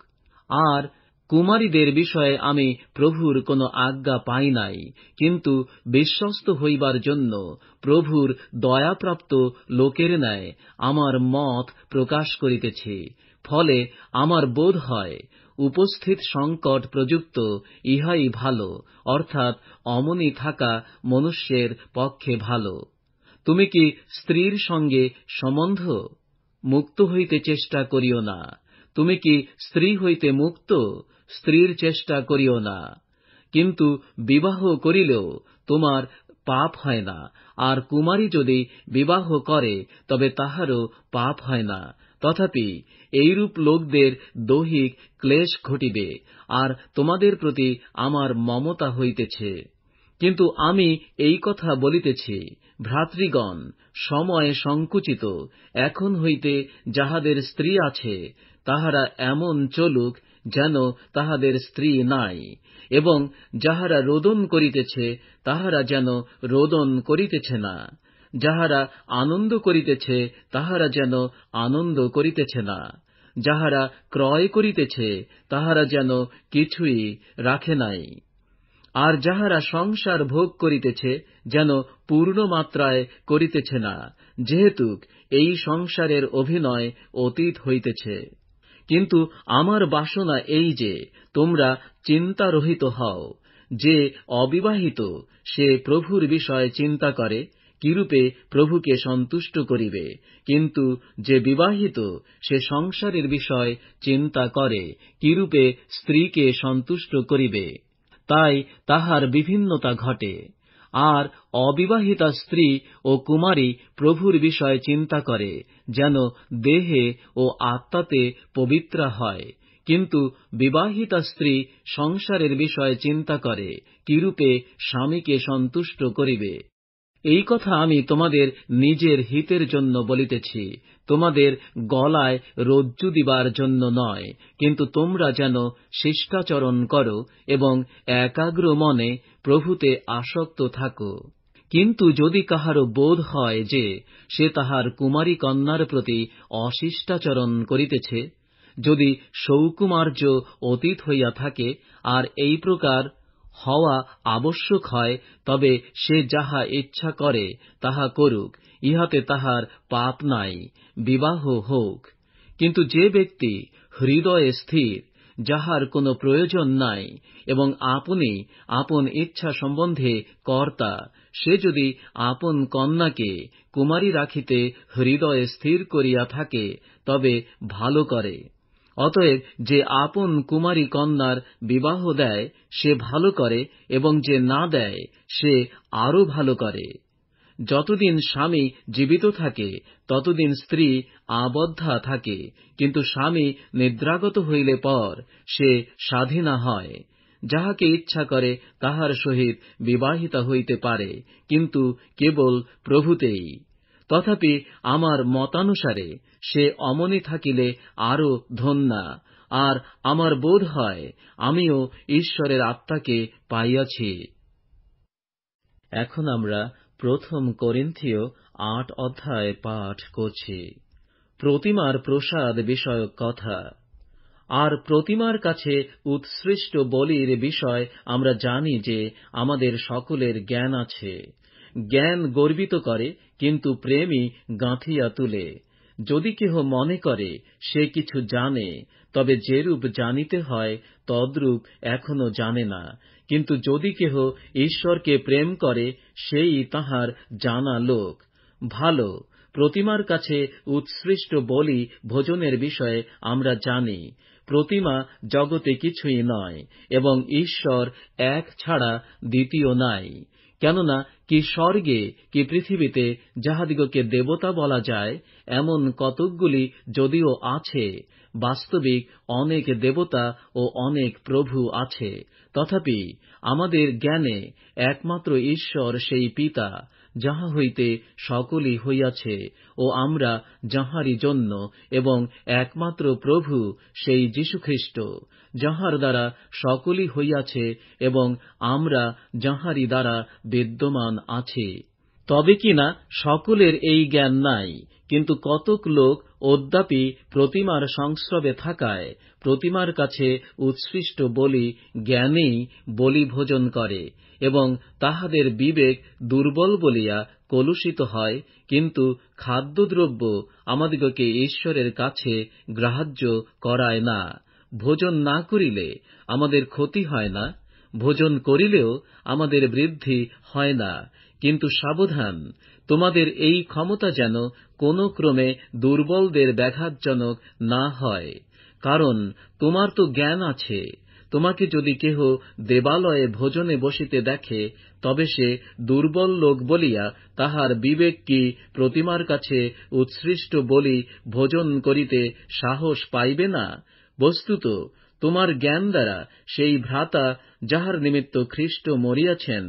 আর কুমারীদের বিষয়ে আমি প্রভুর কোন আজ্ঞা পাই নাই, কিন্তু বিশ্বস্ত হইবার জন্য প্রভুর দয়াপ্রাপ্ত লোকের ন্যায় আমার মত প্রকাশ করিতেছি। ফলে আমার বোধ হয় উপস্থিত সংকট প্রযুক্ত ইহাই ভালো, অর্থাৎ অমনি থাকা মনুষ্যের পক্ষে ভালো। তুমি কি স্ত্রীর সঙ্গে সম্বন্ধ? মুক্ত হইতে চেষ্টা করিও না। তুমি কি স্ত্রী হইতে মুক্ত? স্ত্রীর চেষ্টা করিও না। কিন্তু বিবাহ করিলেও তোমার পাপ হয় না, আর কুমারী যদি বিবাহ করে তবে তাহারও পাপ হয় না। তথাপি এইরূপ লোকদের দৈহিক ক্লেশ ঘটিবে, আর তোমাদের প্রতি আমার মমতা হইতেছে। কিন্তু আমি এই কথা বলিতেছি, ভ্রাতৃগণ, সময় সংকুচিত। এখন হইতে যাহাদের স্ত্রী আছে, তাহারা এমন চলুক যেন তাহাদের স্ত্রী নাই, এবং যাহারা রোদন করিতেছে, তাহারা যেন রোদন করিতেছে না। যাহারা আনন্দ করিতেছে, তাহারা যেন আনন্দ করিতেছে না। যাহারা ক্রয় করিতেছে, তাহারা যেন কিছুই রাখে নাই। আর যাহারা সংসার ভোগ করিতেছে, যেন পূর্ণ মাত্রায় করিতেছে না, যেহেতু এই সংসারের অভিনয় অতীত হইতেছে। কিন্তু আমার বাসনা এই যে, তোমরা চিন্তারহিত হও। যে অবিবাহিত, সে প্রভুর বিষয়ে চিন্তা করে, কিরূপে প্রভুকে সন্তুষ্ট করিবে। কিন্তু যে বিবাহিত, সে সংসারের বিষয় চিন্তা করে, কিরূপে স্ত্রীকে সন্তুষ্ট করিবে। তাই তাহার বিভিন্নতা ঘটে। আর অবিবাহিতা স্ত্রী ও কুমারী প্রভুর বিষয়ে চিন্তা করে, যেন দেহে ও আত্মাতে পবিত্রা হয়। কিন্তু বিবাহিতা স্ত্রী সংসারের বিষয়ে চিন্তা করে, কিরূপে স্বামীকে সন্তুষ্ট করিবে। এই কথা আমি তোমাদের নিজের হিতের জন্য বলিতেছি, তোমাদের গলায় রজ্জু দিবার জন্য নয়, কিন্তু তোমরা যেন শিষ্টাচরণ করো এবং একাগ্র মনে প্রভুতে আসক্ত থাকো। কিন্তু যদি কাহারও বোধ হয় যে সে তাহার কুমারী কন্যার প্রতি অশিষ্টাচরণ করিতেছে, যদি সৌকুমার্য অতীত হইয়া থাকে, আর এই প্রকার হওয়া আবশ্যক হয়, তবে সে যাহা ইচ্ছা করে তাহা করুক, ইহাতে তাহার পাপ নাই, বিবাহ হোক। কিন্তু যে ব্যক্তি হৃদয়ে স্থির, যাহার কোনো প্রয়োজন নাই এবং আপনি আপন ইচ্ছা সম্বন্ধে কর্তা, সে যদি আপন কন্যাকে কুমারী রাখিতে হৃদয়ে স্থির করিয়া থাকে, তবে ভালো করে। অতএব যে আপন কুমারী কন্যার বিবাহ দেয়, সে ভালো করে, এবং যে না দেয়, সে আরো ভালো করে। যতদিন স্বামী জীবিত থাকে, ততদিন স্ত্রী আবদ্ধা থাকে, কিন্তু স্বামী নিদ্রাগত হইলে পর সে স্বাধীনা হয়। যাহাকে ইচ্ছা করে তাহার সহিত বিবাহিতা হইতে পারে, কিন্তু কেবল প্রভুতেই। তথাপি আমার মতানুসারে সে অমনি থাকিলে আরো ধন্যা। আর আমার বোধ হয় আমিও ঈশ্বরের আত্মাকে পাইয়াছি। এখন আমরা 1 করিন্থীয় 8 অধ্যায় পাঠ করছি। প্রতিমার প্রসাদ বিষয়ক কথা। আর প্রতিমার কাছে উৎসৃষ্ট বলির বিষয় আমরা জানি যে আমাদের সকলের জ্ঞান আছে। জ্ঞান গর্বিত করে, কিন্তু প্রেমই গাঁথিয়া তুলে। যদি কেহ মনে করে সে কিছু জানে, তবে যেরূপ জানিতে হয় তদ্রূপ এখনো জানে না। কিন্তু যদি কেহ ঈশ্বরকে প্রেম করে, সেই তাহার জানা লোক। ভালো, প্রতিমার কাছে উৎসৃষ্ট বলি ভোজনের বিষয়ে আমরা জানি। প্রতিমা জগতে কিছুই নয়, এবং ঈশ্বর এক ছাড়া দ্বিতীয় নাই। কেননা কি স্বর্গে কি পৃথিবীতে যাহাদিগকে দেবতা বলা যায়, এমন কতকগুলি যদিও আছে, বাস্তবিক অনেক দেবতা ও অনেক প্রভু আছে, তথাপি আমাদের জ্ঞানে একমাত্র ঈশ্বর সেই পিতা, যাহা হইতে সকলই হইয়াছে ও আমরা যাহারই জন্য, এবং একমাত্র প্রভু সেই যীশুখ্রিস্ট, যাহার দ্বারা সকলই হইয়াছে এবং আমরা যাহারই দ্বারা বিদ্যমান আছি। তবে কিনা সকলের এই জ্ঞান নাই, কিন্তু কতক লোক অদ্যাপি প্রতিমার সংস্রবে থাকায় প্রতিমার কাছে উৎসৃষ্ট বলি জ্ঞানেই বলি ভোজন করে, এবং তাহাদের বিবেক দুর্বল বলিয়া কলুষিত হয়। কিন্তু খাদ্যদ্রব্য আমাদিগকে ঈশ্বরের কাছে গ্রাহ্য করায় না। ভোজন না করিলে আমাদের ক্ষতি হয় না, ভোজন করিলেও আমাদের বৃদ্ধি হয় না। কিন্তু সাবধান, তোমাদের এই ক্ষমতা যেন কোন ক্রমে দুর্বলদের ব্যাঘাতজনক না হয়। কারণ তোমার তো জ্ঞান আছে। তোমাকে যদি কেহ দেবালয়ে ভোজনে বসিতে দেখে, তবে সে দুর্বল লোক বলিয়া তাহার বিবেক কি প্রতিমার কাছে উৎসৃষ্ট বলি ভোজন করিতে সাহস পাইবে না? বস্তুত তোমার জ্ঞান দ্বারা সেই ভ্রাতা যাহার নিমিত্ত খ্রীষ্ট মরিয়াছেন,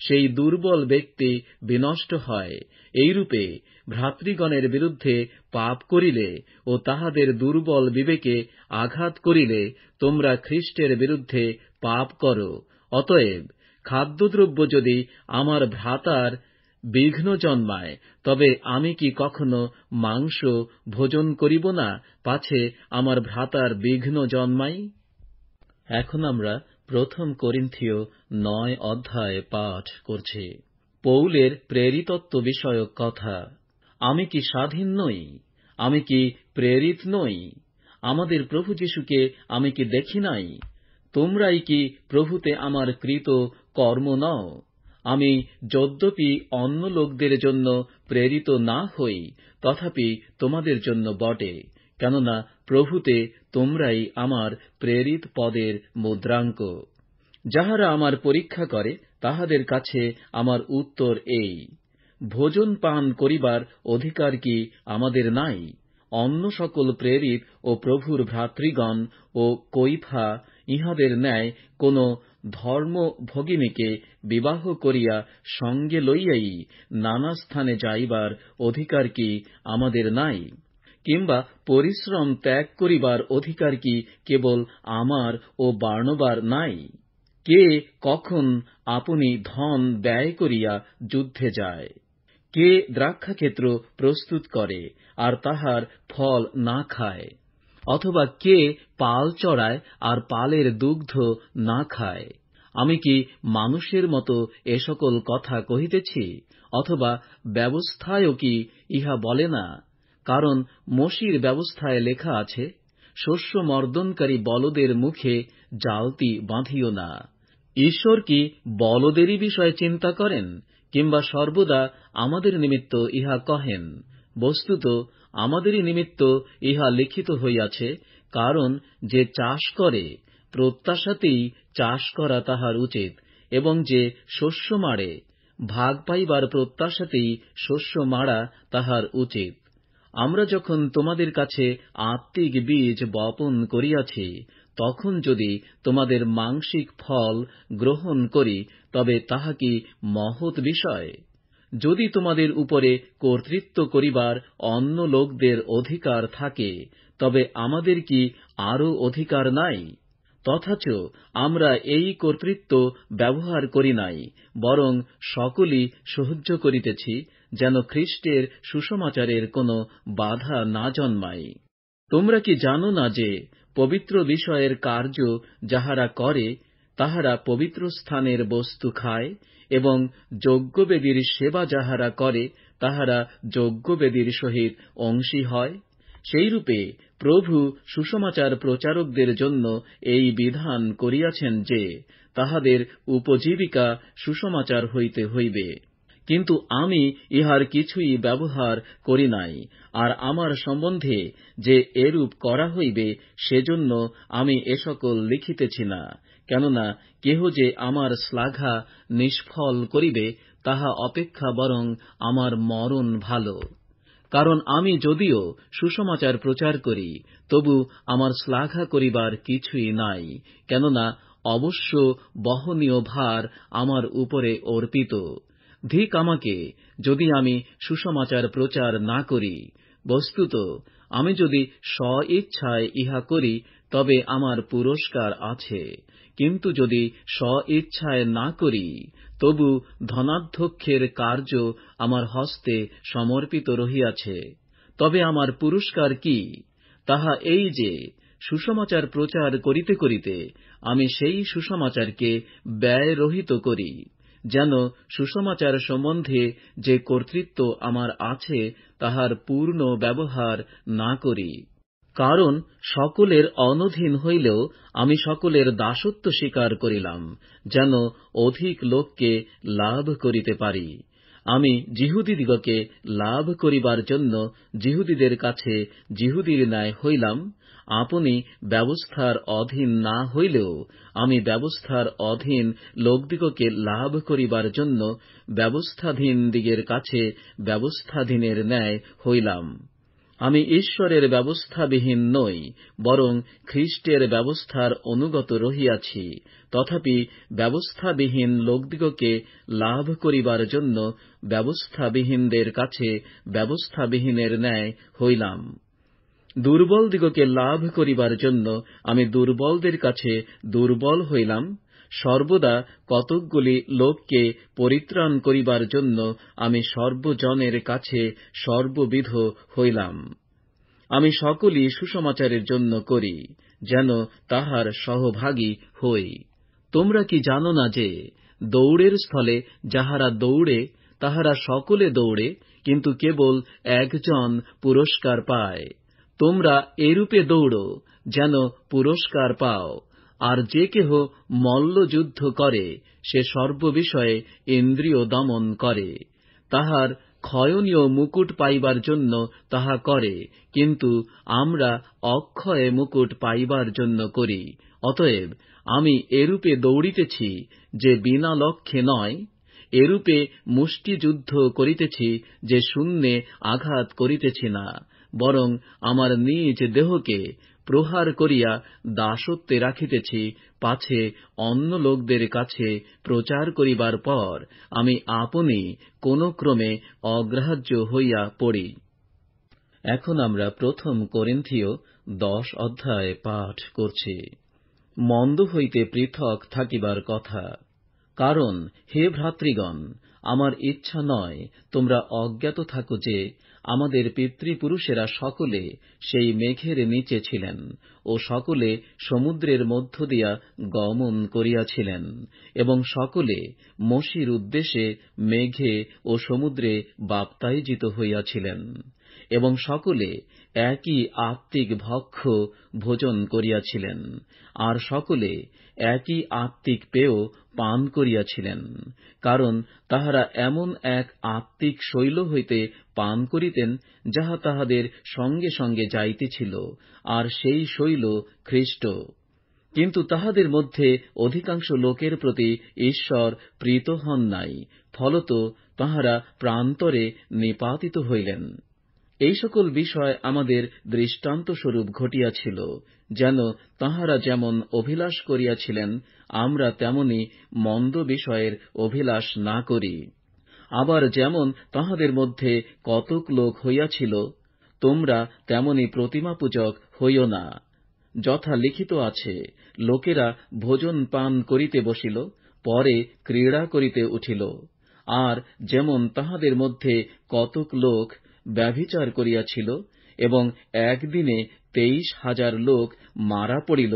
সেই দুর্বল ব্যক্তি বিনষ্ট হয়। এইরূপে ভ্রাতৃগণের বিরুদ্ধে পাপ করিলে ও তাহাদের দুর্বল বিবেকে আঘাত করিলে তোমরা খ্রীষ্টের বিরুদ্ধে পাপ করো। অতএব খাদ্যদ্রব্য যদি আমার ভ্রাতার বিঘ্ন জন্মায়, তবে আমি কি কখনো মাংস ভোজন করিব না, পাছে আমার ভ্রাতার বিঘ্ন জন্মাই? এখন আমরা 1 করিন্থীয় 9 অধ্যায় পাঠ করছি। পৌলের প্রেরিতত্ব বিষয়ক কথা। আমি কি স্বাধীন নই? আমি কি প্রেরিত নই? আমাদের প্রভু যীশুকে আমি কি দেখি নাই? তোমরাই কি প্রভুতে আমার কৃত কর্ম নও? আমি যদ্যপি অন্য লোকদের জন্য প্রেরিত না হই, তথাপি তোমাদের জন্য বটে। কেননা প্রভুতে তোমরাই আমার প্রেরিত পদের মুদ্রাঙ্ক। যাহারা আমার পরীক্ষা করে, তাহাদের কাছে আমার উত্তর এই: ভোজন পান করিবার অধিকার কি আমাদের নাই? অন্য সকল প্রেরিত ও প্রভুর ভ্রাতৃগণ ও কৈফা ইহাদের ন্যায় কোন ধর্মভগিনীকে বিবাহ করিয়া সঙ্গে লইয়াই নানা স্থানে যাইবার অধিকার কি আমাদের নাই? কিংবা পরিশ্রম ত্যাগ করিবার অধিকার কি কেবল আমার ও বার্নবার নাই? কে কখন আপনি ধন ব্যয় করিয়া যুদ্ধে যায়? কে দ্রাক্ষাক্ষেত্র প্রস্তুত করে আর তাহার ফল না খায়? অথবা কে পাল চড়ায় আর পালের দুগ্ধ না খায়? আমি কি মানুষের মতো এ সকল কথা কহিতেছি? অথবা ব্যবস্থায়ও কি ইহা বলে না? কারণ মোশির ব্যবস্থায় লেখা আছে, শস্য মর্দনকারী বলদের মুখে জালতি বাঁধিও না। ঈশ্বর কি বলদেরই বিষয়ে চিন্তা করেন, কিংবা সর্বদা আমাদের নিমিত্ত ইহা কহেন? বস্তুত আমাদেরই নিমিত্ত ইহা লিখিত হইয়াছে, কারণ যে চাষ করে প্রত্যাশাতেই চাষ করা তাহার উচিত, এবং যে শস্য মাড়ে ভাগ পাইবার প্রত্যাশাতেই শস্য মাড়া তাহার উচিত। আমরা যখন তোমাদের কাছে আত্মিক বীজ বপন করিয়াছি, তখন যদি তোমাদের মাংসিক ফল গ্রহণ করি, তবে তাহা কি মহৎ বিষয়? যদি তোমাদের উপরে কর্তৃত্ব করিবার অন্য লোকদের অধিকার থাকে, তবে আমাদের কি আরও অধিকার নাই? তথাচ আমরা এই কর্তৃত্ব ব্যবহার করি নাই, বরং সকলই সহ্য করিতেছি, যেন খ্রীষ্টের সুসমাচারের কোন বাধা না জন্মায়। তোমরা কি জানো না যে পবিত্র বিষয়ের কার্য যাহারা করে, তাহারা পবিত্র স্থানের বস্তু খায়, এবং যজ্ঞবেদীর সেবা যাহারা করে, তাহারা যজ্ঞবেদীর সহিত অংশী হয়? সেইরূপে প্রভু সুসমাচার প্রচারকদের জন্য এই বিধান করিয়াছেন যে তাহাদের উপজীবিকা সুসমাচার হইতে হইবে। কিন্তু আমি ইহার কিছুই ব্যবহার করি নাই, আর আমার সম্বন্ধে যে এরূপ করা হইবে সেজন্য আমি এসকল লিখিতেছি না, কেননা কেহ যে আমার শ্লাঘা নিষ্ফল করিবে, তাহা অপেক্ষা বরং আমার মরণ ভালো। কারণ আমি যদিও সুসমাচার প্রচার করি, তবু আমার শ্লাঘা করিবার কিছুই নাই, কেননা অবশ্য বহনীয় ভার আমার উপরে অর্পিত। ধিক আমাকে, যদি আমি সুসমাচার প্রচার না করি। বস্তুত আমি যদি স্ব-ইচ্ছায় ইহা করি, তবে আমার পুরস্কার আছে, কিন্তু যদি স্ব-ইচ্ছায় না করি, তবু ধনাধ্যক্ষের কার্য আমার হস্তে সমর্পিত রহিয়াছে। তবে আমার পুরস্কার কি? তাহা এই যে সুসমাচার প্রচার করিতে করিতে আমি সেই সুসমাচারকে ব্যয়রহিত করি, যেন সুসমাচার সম্বন্ধে যে কর্তৃত্ব আমার আছে, তাহার পূর্ণ ব্যবহার না করি। কারণ সকলের অনধীন হইলেও আমি সকলের দাসত্ব স্বীকার করিলাম, যেন অধিক লোককে লাভ করিতে পারি। আমি যিহুদিদিগকে লাভ করিবার জন্য যিহুদিদের কাছে যিহুদির ন্যায় হইলাম। আপনি ব্যবস্থার অধীন না হইলেও আমি ব্যবস্থার অধীন লোকদিগকে লাভ করিবার জন্য ব্যবস্থাধীন দিগের কাছে ব্যবস্থাধীনের ন্যায় হইলাম। আমি ঈশ্বরের ব্যবস্থাবিহীন নই, বরং খ্রীষ্টের ব্যবস্থার অনুগত রহিয়াছি, তথাপি ব্যবস্থাবিহীন লোকদিগকে লাভ করিবার জন্য ব্যবস্থাবিহীনদের কাছে ব্যবস্থাবিহীনের ন্যায় হইলাম। দুর্বলদিগকে লাভ করিবার জন্য আমি দুর্বলদের কাছে দুর্বল হইলাম। সর্বদা কতকগুলি লোককে পরিত্রাণ করিবার জন্য আমি সর্বজনের কাছে সর্ববিধ হইলাম। আমি সকলই সুসমাচারের জন্য করি, যেন তাহার সহভাগী হই। তোমরা কি জানো না যে দৌড়ের স্থলে যাহারা দৌড়ে, তাহারা সকলে দৌড়ে, কিন্তু কেবল একজন পুরস্কার পায়। তোমরা এরূপে দৌড়ো, যেন পুরস্কার পাও। আর যে কেহ মল্লযুদ্ধ করে, সে সর্ববিষয়ে ইন্দ্রিয় দমন করে। তাহার ক্ষয়নীয় মুকুট পাইবার জন্য তাহা করে, কিন্তু আমরা অক্ষয় মুকুট পাইবার জন্য করি। অতএব আমি এরূপে দৌড়িতেছি যে বিনা লক্ষ্যে নয়, এরূপে মুষ্টিযুদ্ধ করিতেছি যে শূন্যে আঘাত করিতেছি না, বরং আমার নিজ দেহকে প্রহার করিয়া দাসত্বে রাখিতেছি, পাছে অন্য লোকদের কাছে প্রচার করিবার পর আমি আপনি কোন ক্রমে অগ্রাহ্য হইয়া পড়ি। এখন আমরা 1 করিন্থীয় 10 অধ্যায় পাঠ করছি। মন্দ হইতে পৃথক থাকিবার কথা। কারণ হে ভ্রাতৃগণ, আমার ইচ্ছা নয় তোমরা অজ্ঞাত থাকো যে আমাদের পিতৃপুরুষেরা সকলে সেই মেঘের নিচে ছিলেন ও সকলে সমুদ্রের মধ্য দিয়া গমন করিয়াছিলেন, এবং সকলে মোশির উদ্দেশ্যে মেঘে ও সমুদ্রে বাপ্তাইজিত হইয়াছিলেন, এবং সকলে একই আত্মিক ভক্ষ ভোজন করিয়াছিলেন, আর সকলে একই আত্মিক পেয় পান করিয়াছিলেন। কারণ তাহারা এমন এক আত্মিক শৈল হইতে পান করিতেন, যাহা তাহাদের সঙ্গে সঙ্গে যাইতেছিল, আর সেই শৈল খ্রীষ্ট। কিন্তু তাহাদের মধ্যে অধিকাংশ লোকের প্রতি ঈশ্বর প্রীত হন নাই, ফলত তাহারা প্রান্তরে নিপাতিত হইলেন। এই সকল বিষয় আমাদের দৃষ্টান্তস্বরূপ ঘটিয়াছিল, যেন তাঁহারা যেমন অভিলাষ করিয়াছিলেন, আমরা তেমনি মন্দ বিষয়ের অভিলাষ না করি। আবার যেমন তাহাদের মধ্যে কতক লোক হইয়াছিল, তোমরা তেমনি প্রতিমা পূজক হইও না। যথা লিখিত আছে, লোকেরা ভোজন পান করিতে বসিল, পরে ক্রীড়া করিতে উঠিল। আর যেমন তাহাদের মধ্যে কতক লোক ব্যভিচার করিয়াছিল, এবং একদিনে 23,000 লোক মারা পড়িল,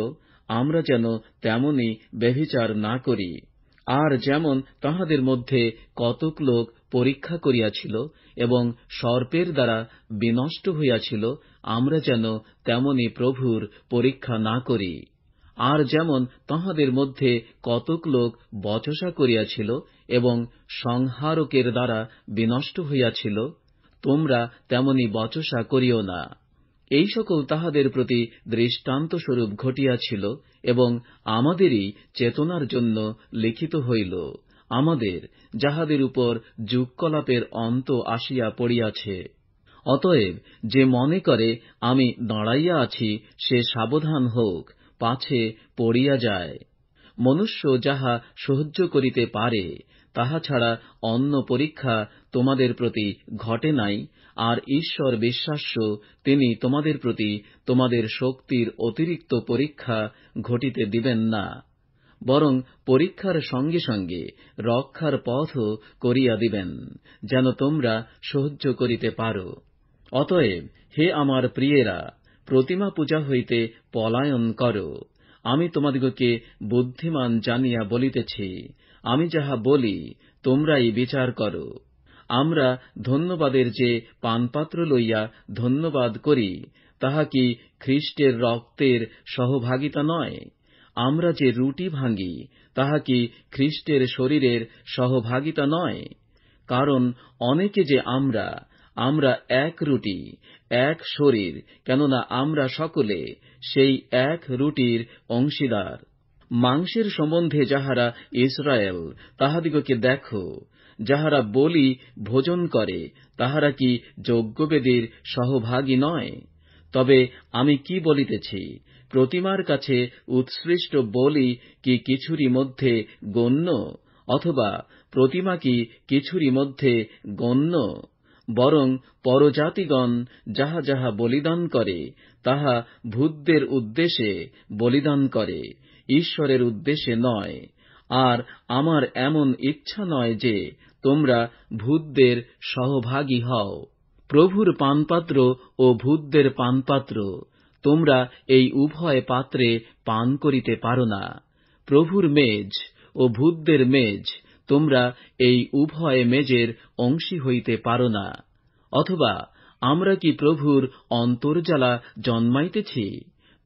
আমরা যেন তেমনি ব্যভিচার না করি। আর যেমন তাহাদের মধ্যে কতক লোক পরীক্ষা করিয়াছিল এবং সর্পের দ্বারা বিনষ্ট হইয়াছিল, আমরা যেন তেমনি প্রভুর পরীক্ষা না করি। আর যেমন তাহাদের মধ্যে কতক লোক বচসা করিয়াছিল এবং সংহারকের দ্বারা বিনষ্ট হইয়াছিল, তোমরা তেমনি বচসা করিও না। এই সকল তাহাদের প্রতি দৃষ্টান্তস্বরূপ ঘটিয়াছিল এবং আমাদেরই চেতনার জন্য লিখিত হইল, আমাদের যাহাদের উপর যুগকলাপের অন্ত আসিয়া পড়িয়াছে। অতএব যে মনে করে আমি দাঁড়াইয়া আছি, সে সাবধান হোক, পাছে পড়িয়া যায়। মনুষ্য যাহা সহ্য করিতে পারে, তাহা ছাড়া অন্য পরীক্ষা তোমাদের প্রতি ঘটে নাই। আর ঈশ্বর বিশ্বাস্য, তিনি তোমাদের প্রতি তোমাদের শক্তির অতিরিক্ত পরীক্ষা ঘটিতে দিবেন না, বরং পরীক্ষার সঙ্গে সঙ্গে রক্ষার পথও করিয়া দিবেন, যেন তোমরা সহ্য করিতে পারো। অতএব হে আমার প্রিয়েরা, প্রতিমা পূজা হইতে পলায়ন করো। আমি তোমাদিগকে বুদ্ধিমান জানিয়া বলিতেছি, আমি যাহা বলি তোমরাই বিচার করো। আমরা ধন্যবাদের যে পানপাত্র লইয়া ধন্যবাদ করি, তাহা কি খ্রীষ্টের রক্তের সহভাগিতা নয়? আমরা যে রুটি ভাঙি, তাহা কি খ্রীষ্টের শরীরের সহভাগিতা নয়? কারণ অনেকে যে আমরা এক রুটি, এক শরীর, কেননা আমরা সকলে সেই এক রুটির অংশীদার। মাংসের সম্বন্ধে যাহারা ইসরায়েল, তাহাদিগকে দেখো, যাহারা বলি ভোজন করে, তাহারা কি যজ্ঞবেদীর সহভাগী নয়? তবে আমি কি বলিতেছি, প্রতিমার কাছে উৎসৃষ্ট বলি কি কিছুরই মধ্যে গণ্য, অথবা প্রতিমা কি কিছুরই মধ্যে গণ্য? বরং পরজাতিগণ যাহা যাহা বলিদান করে, তাহা ভূতদের উদ্দেশ্যে বলিদান করে, ঈশ্বরের উদ্দেশ্যে নয়। আর আমার এমন ইচ্ছা নয় যে তোমরা ভূতদের সহভাগী হও। প্রভুর পানপাত্র ও ভূতদের পানপাত্র, তোমরা এই উভয় পাত্রে পান করিতে পারো না। প্রভুর মেজ ও ভূতদের মেজ, তোমরা এই উভয় মেজের অংশী হইতে পারো না। অথবা আমরা কি প্রভুর অন্তর্জ্বালা জন্মাইতেছি?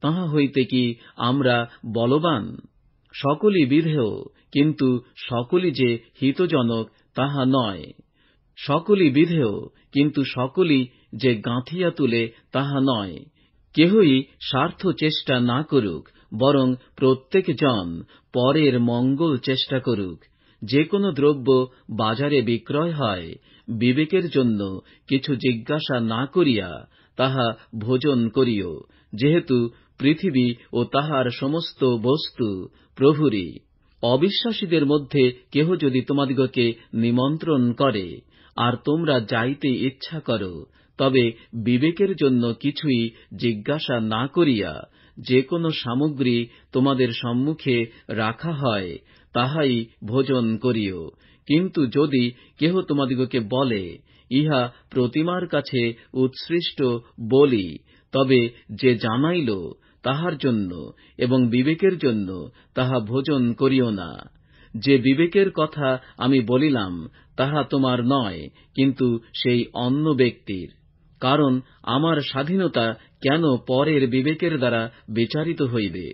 তাহা হইতে কি আমরা বলবান? সকলই বিধেয়, কিন্তু সকলই যে হিতজনক তাহা নয়। সকলই বিধেয়, কিন্তু সকলই যে গাঁথিয়া তুলে তাহা নয়। কেহই স্বার্থ চেষ্টা না করুক, বরং প্রত্যেক জন পরের মঙ্গল চেষ্টা করুক। যে কোনো দ্রব্য বাজারে বিক্রয় হয়, বিবেকের জন্য কিছু জিজ্ঞাসা না করিয়া তাহা ভোজন করিও, যেহেতু পৃথিবী ও তাহার সমস্ত বস্তু প্রভুরই। অবিশ্বাসীদের মধ্যে কেহ যদি তোমাদিগকে নিমন্ত্রণ করে, আর তোমরা যাইতে ইচ্ছা করো, তবে বিবেকের জন্য কিছুই জিজ্ঞাসা না করিয়া যে কোনো সামগ্রী তোমাদের সম্মুখে রাখা হয়, তাহাই ভোজন করিও। কিন্তু যদি কেহ তোমাদিগকে বলে, ইহা প্রতিমার কাছে উৎসৃষ্ট বলি, তবে যে জানাইল তাহার জন্য এবং বিবেকের জন্য তাহা ভোজন করিও না। যে বিবেকের কথা আমি বলিলাম, তাহা তোমার নয়, কিন্তু সেই অন্য ব্যক্তির। কারণ আমার স্বাধীনতা কেন পরের বিবেকের দ্বারা বিচারিত হইবে?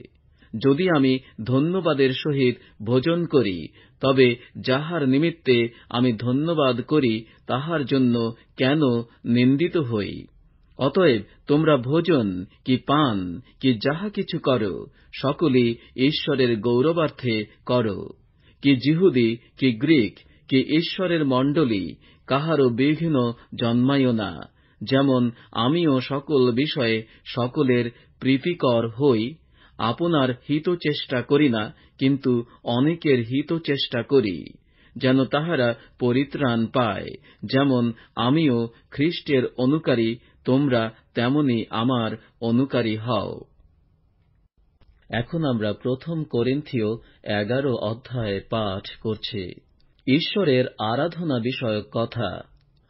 যদি আমি ধন্যবাদের সহিত ভোজন করি, তবে যাহার নিমিত্তে আমি ধন্যবাদ করি, তাহার জন্য কেন নিন্দিত হই? অতএব তোমরা ভোজন কি পান কি যাহা কিছু করো, সকলই ঈশ্বরের গৌরবার্থে করো। কি যিহুদি কি গ্রীক কি ঈশ্বরের মণ্ডলী, কাহারও বিঘ্ন জন্মাইও না। যেমন আমিও সকল বিষয়ে সকলের প্রীতিকর হই, আপনার হিত চেষ্টা করি না, কিন্তু অনেকের হিত চেষ্টা করি, যেন তাহারা পরিত্রাণ পায়। যেমন আমিও খ্রিস্টের অনুকারী, তোমরা তেমনি আমার অনুকারী হও। এখন আমরা 1 কোরিন্থীয় 11 অধ্যায় পাঠ করছি। ঈশ্বরের আরাধনা বিষয়ক কথা।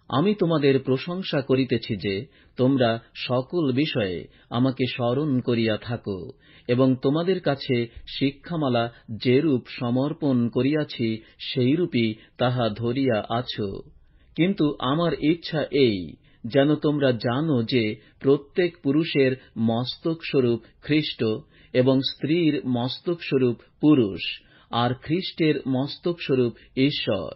আমি তোমাদের প্রশংসা করিতেছি যে তোমরা সকল বিষয়ে আমাকে স্মরণ করিয়া থাকো, এবং তোমাদের কাছে শিক্ষামালা যেরূপ সমর্পণ করিয়াছি সেইরূপই তাহা ধরিয়া আছ। কিন্তু আমার ইচ্ছা এই, যেন তোমরা জানো যে প্রত্যেক পুরুষের মস্তকস্বরূপ খ্রিস্ট, এবং স্ত্রীর মস্তকস্বরূপ পুরুষ, আর খ্রিস্টের মস্তকস্বরূপ ঈশ্বর।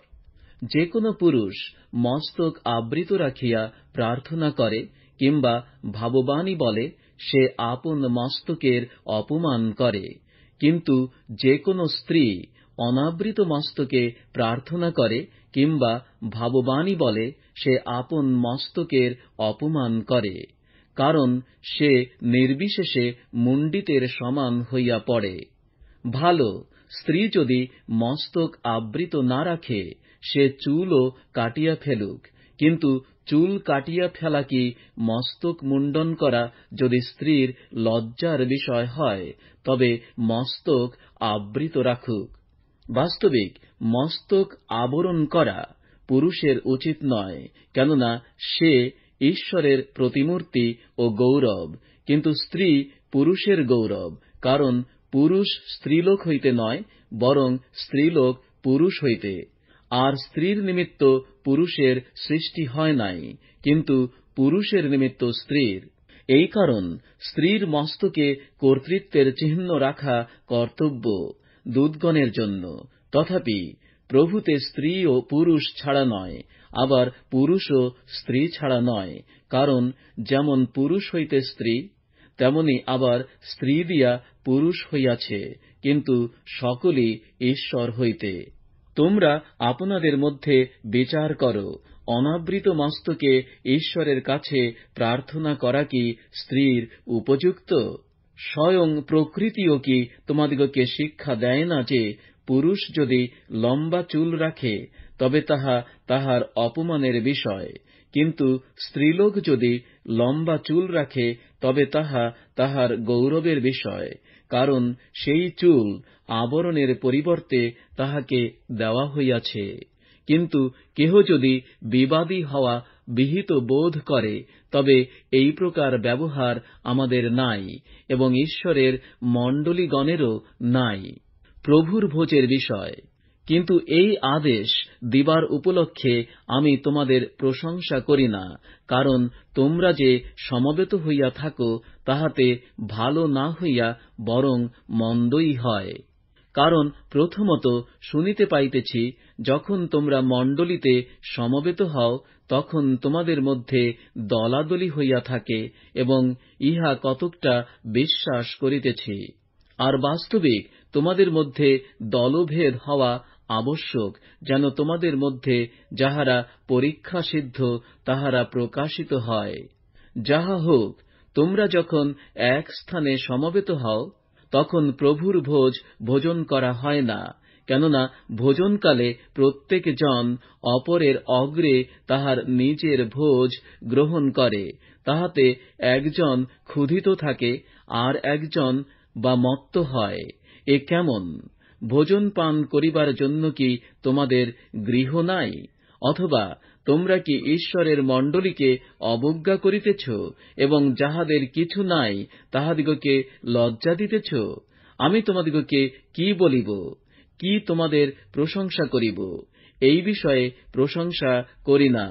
যে কোন পুরুষ মস্তক আবৃত রাখিয়া প্রার্থনা করে কিংবা ভাববাণী বলে, সে আপন মস্তকের অপমান করে। কিন্তু যে কোন স্ত্রী অনাবৃত মস্তকে প্রার্থনা করে কিংবা ভাববাণী বলে, সে আপন মস্তকের অপমান করে, কারণ সে নির্বিশেষে মুণ্ডিতের সমান হইয়া পড়ে। ভালো, স্ত্রী যদি মস্তক আবৃত না রাখে, সে চুলও কাটিয়া ফেলুক। কিন্তু চুল কাটিয়া ফেলা কি মস্তক মুণ্ডন করা যদি স্ত্রীর লজ্জার বিষয় হয়, তবে মস্তক আবৃত রাখুক। বাস্তবিক মস্তক আবরণ করা পুরুষের উচিত নয়, কেননা সে ঈশ্বরের প্রতিমূর্তি ও গৌরব, কিন্তু স্ত্রী পুরুষের গৌরব। কারণ পুরুষ স্ত্রীলোক হইতে নয়, বরং স্ত্রীলোক পুরুষ হইতে। আর স্ত্রীর নিমিত্ত পুরুষের সৃষ্টি হয় নাই, কিন্তু পুরুষের নিমিত্ত স্ত্রীর। এই কারণ স্ত্রীর মস্তকে কর্তৃত্বের চিহ্ন রাখা কর্তব্য দূতগণের জন্য। তথাপি প্রভুতে স্ত্রী ও পুরুষ ছাড়া নয়, আবার পুরুষও স্ত্রী ছাড়া নয়। কারণ যেমন পুরুষ হইতে স্ত্রী, তেমনি আবার স্ত্রী দিয়া পুরুষ হইয়াছে, কিন্তু সকলই ঈশ্বর হইতে। তোমরা আপনাদের মধ্যে বিচার করো, অনাবৃত মস্তকে ঈশ্বরের কাছে প্রার্থনা করা কি স্ত্রীর উপযুক্ত? স্বয়ং প্রকৃতিও কি তোমাদিগকে শিক্ষা দেয় না যে পুরুষ যদি লম্বা চুল রাখে, তবে তাহা তাহার অপমানের বিষয়, কিন্তু স্ত্রীলোক যদি লম্বা চুল রাখে, তবে তাহা তাহার গৌরবের বিষয়, কারণ সেই চুল আবরণের পরিবর্তে তাহাকে দেওয়া হইয়াছে। কিন্তু কেহ যদি বিবাদী হওয়া বিহিত বোধ করে, তবে এই প্রকার ব্যবহার আমাদের নাই, এবং ঈশ্বরের মণ্ডলীগণেরও নাই। প্রভুর ভোজের বিষয়। কিন্তু এই আদেশ দিবার উপলক্ষে আমি তোমাদের প্রশংসা করি না, কারণ তোমরা যে সমবেত হইয়া থাকো, তাহাতে ভালো না হইয়া বরং মন্দই হয়। কারণ প্রথমত শুনিতে পাইতেছি, যখন তোমরা মণ্ডলীতে সমবেত হও, তখন তোমাদের মধ্যে দলাদলি হইয়া থাকে, এবং ইহা কতকটা বিশ্বাস করিতেছি। আর বাস্তবিক তোমাদের মধ্যে দলভেদ হওয়া আবশ্যক, যেন তোমাদের মধ্যে যাহারা পরীক্ষা সিদ্ধ তাহারা প্রকাশিত হয়। যাহা হোক, তোমরা যখন এক স্থানে সমবেত হও, তখন প্রভুর ভোজ ভোজন করা হয় না। কেননা ভোজনকালে প্রত্যেক জন অপরের অগ্রে তাহার নিজের ভোজ গ্রহণ করে, তাহাতে একজন ক্ষুধিত থাকে, আর একজন বা মত্ত হয়। এ কেমন? ভোজন পান করিবার জন্য কি তোমাদের গৃহ নাই? অথবা তোমরা কি ঈশ্বরের মণ্ডলীকে অবজ্ঞা করিতেছ, এবং যাহাদের কিছু নাই তাহাদিগকে লজ্জা দিতেছ? আমি তোমাদিগকে কি বলিব? কি তোমাদের প্রশংসা করিব? এই বিষয়ে প্রশংসা করি না।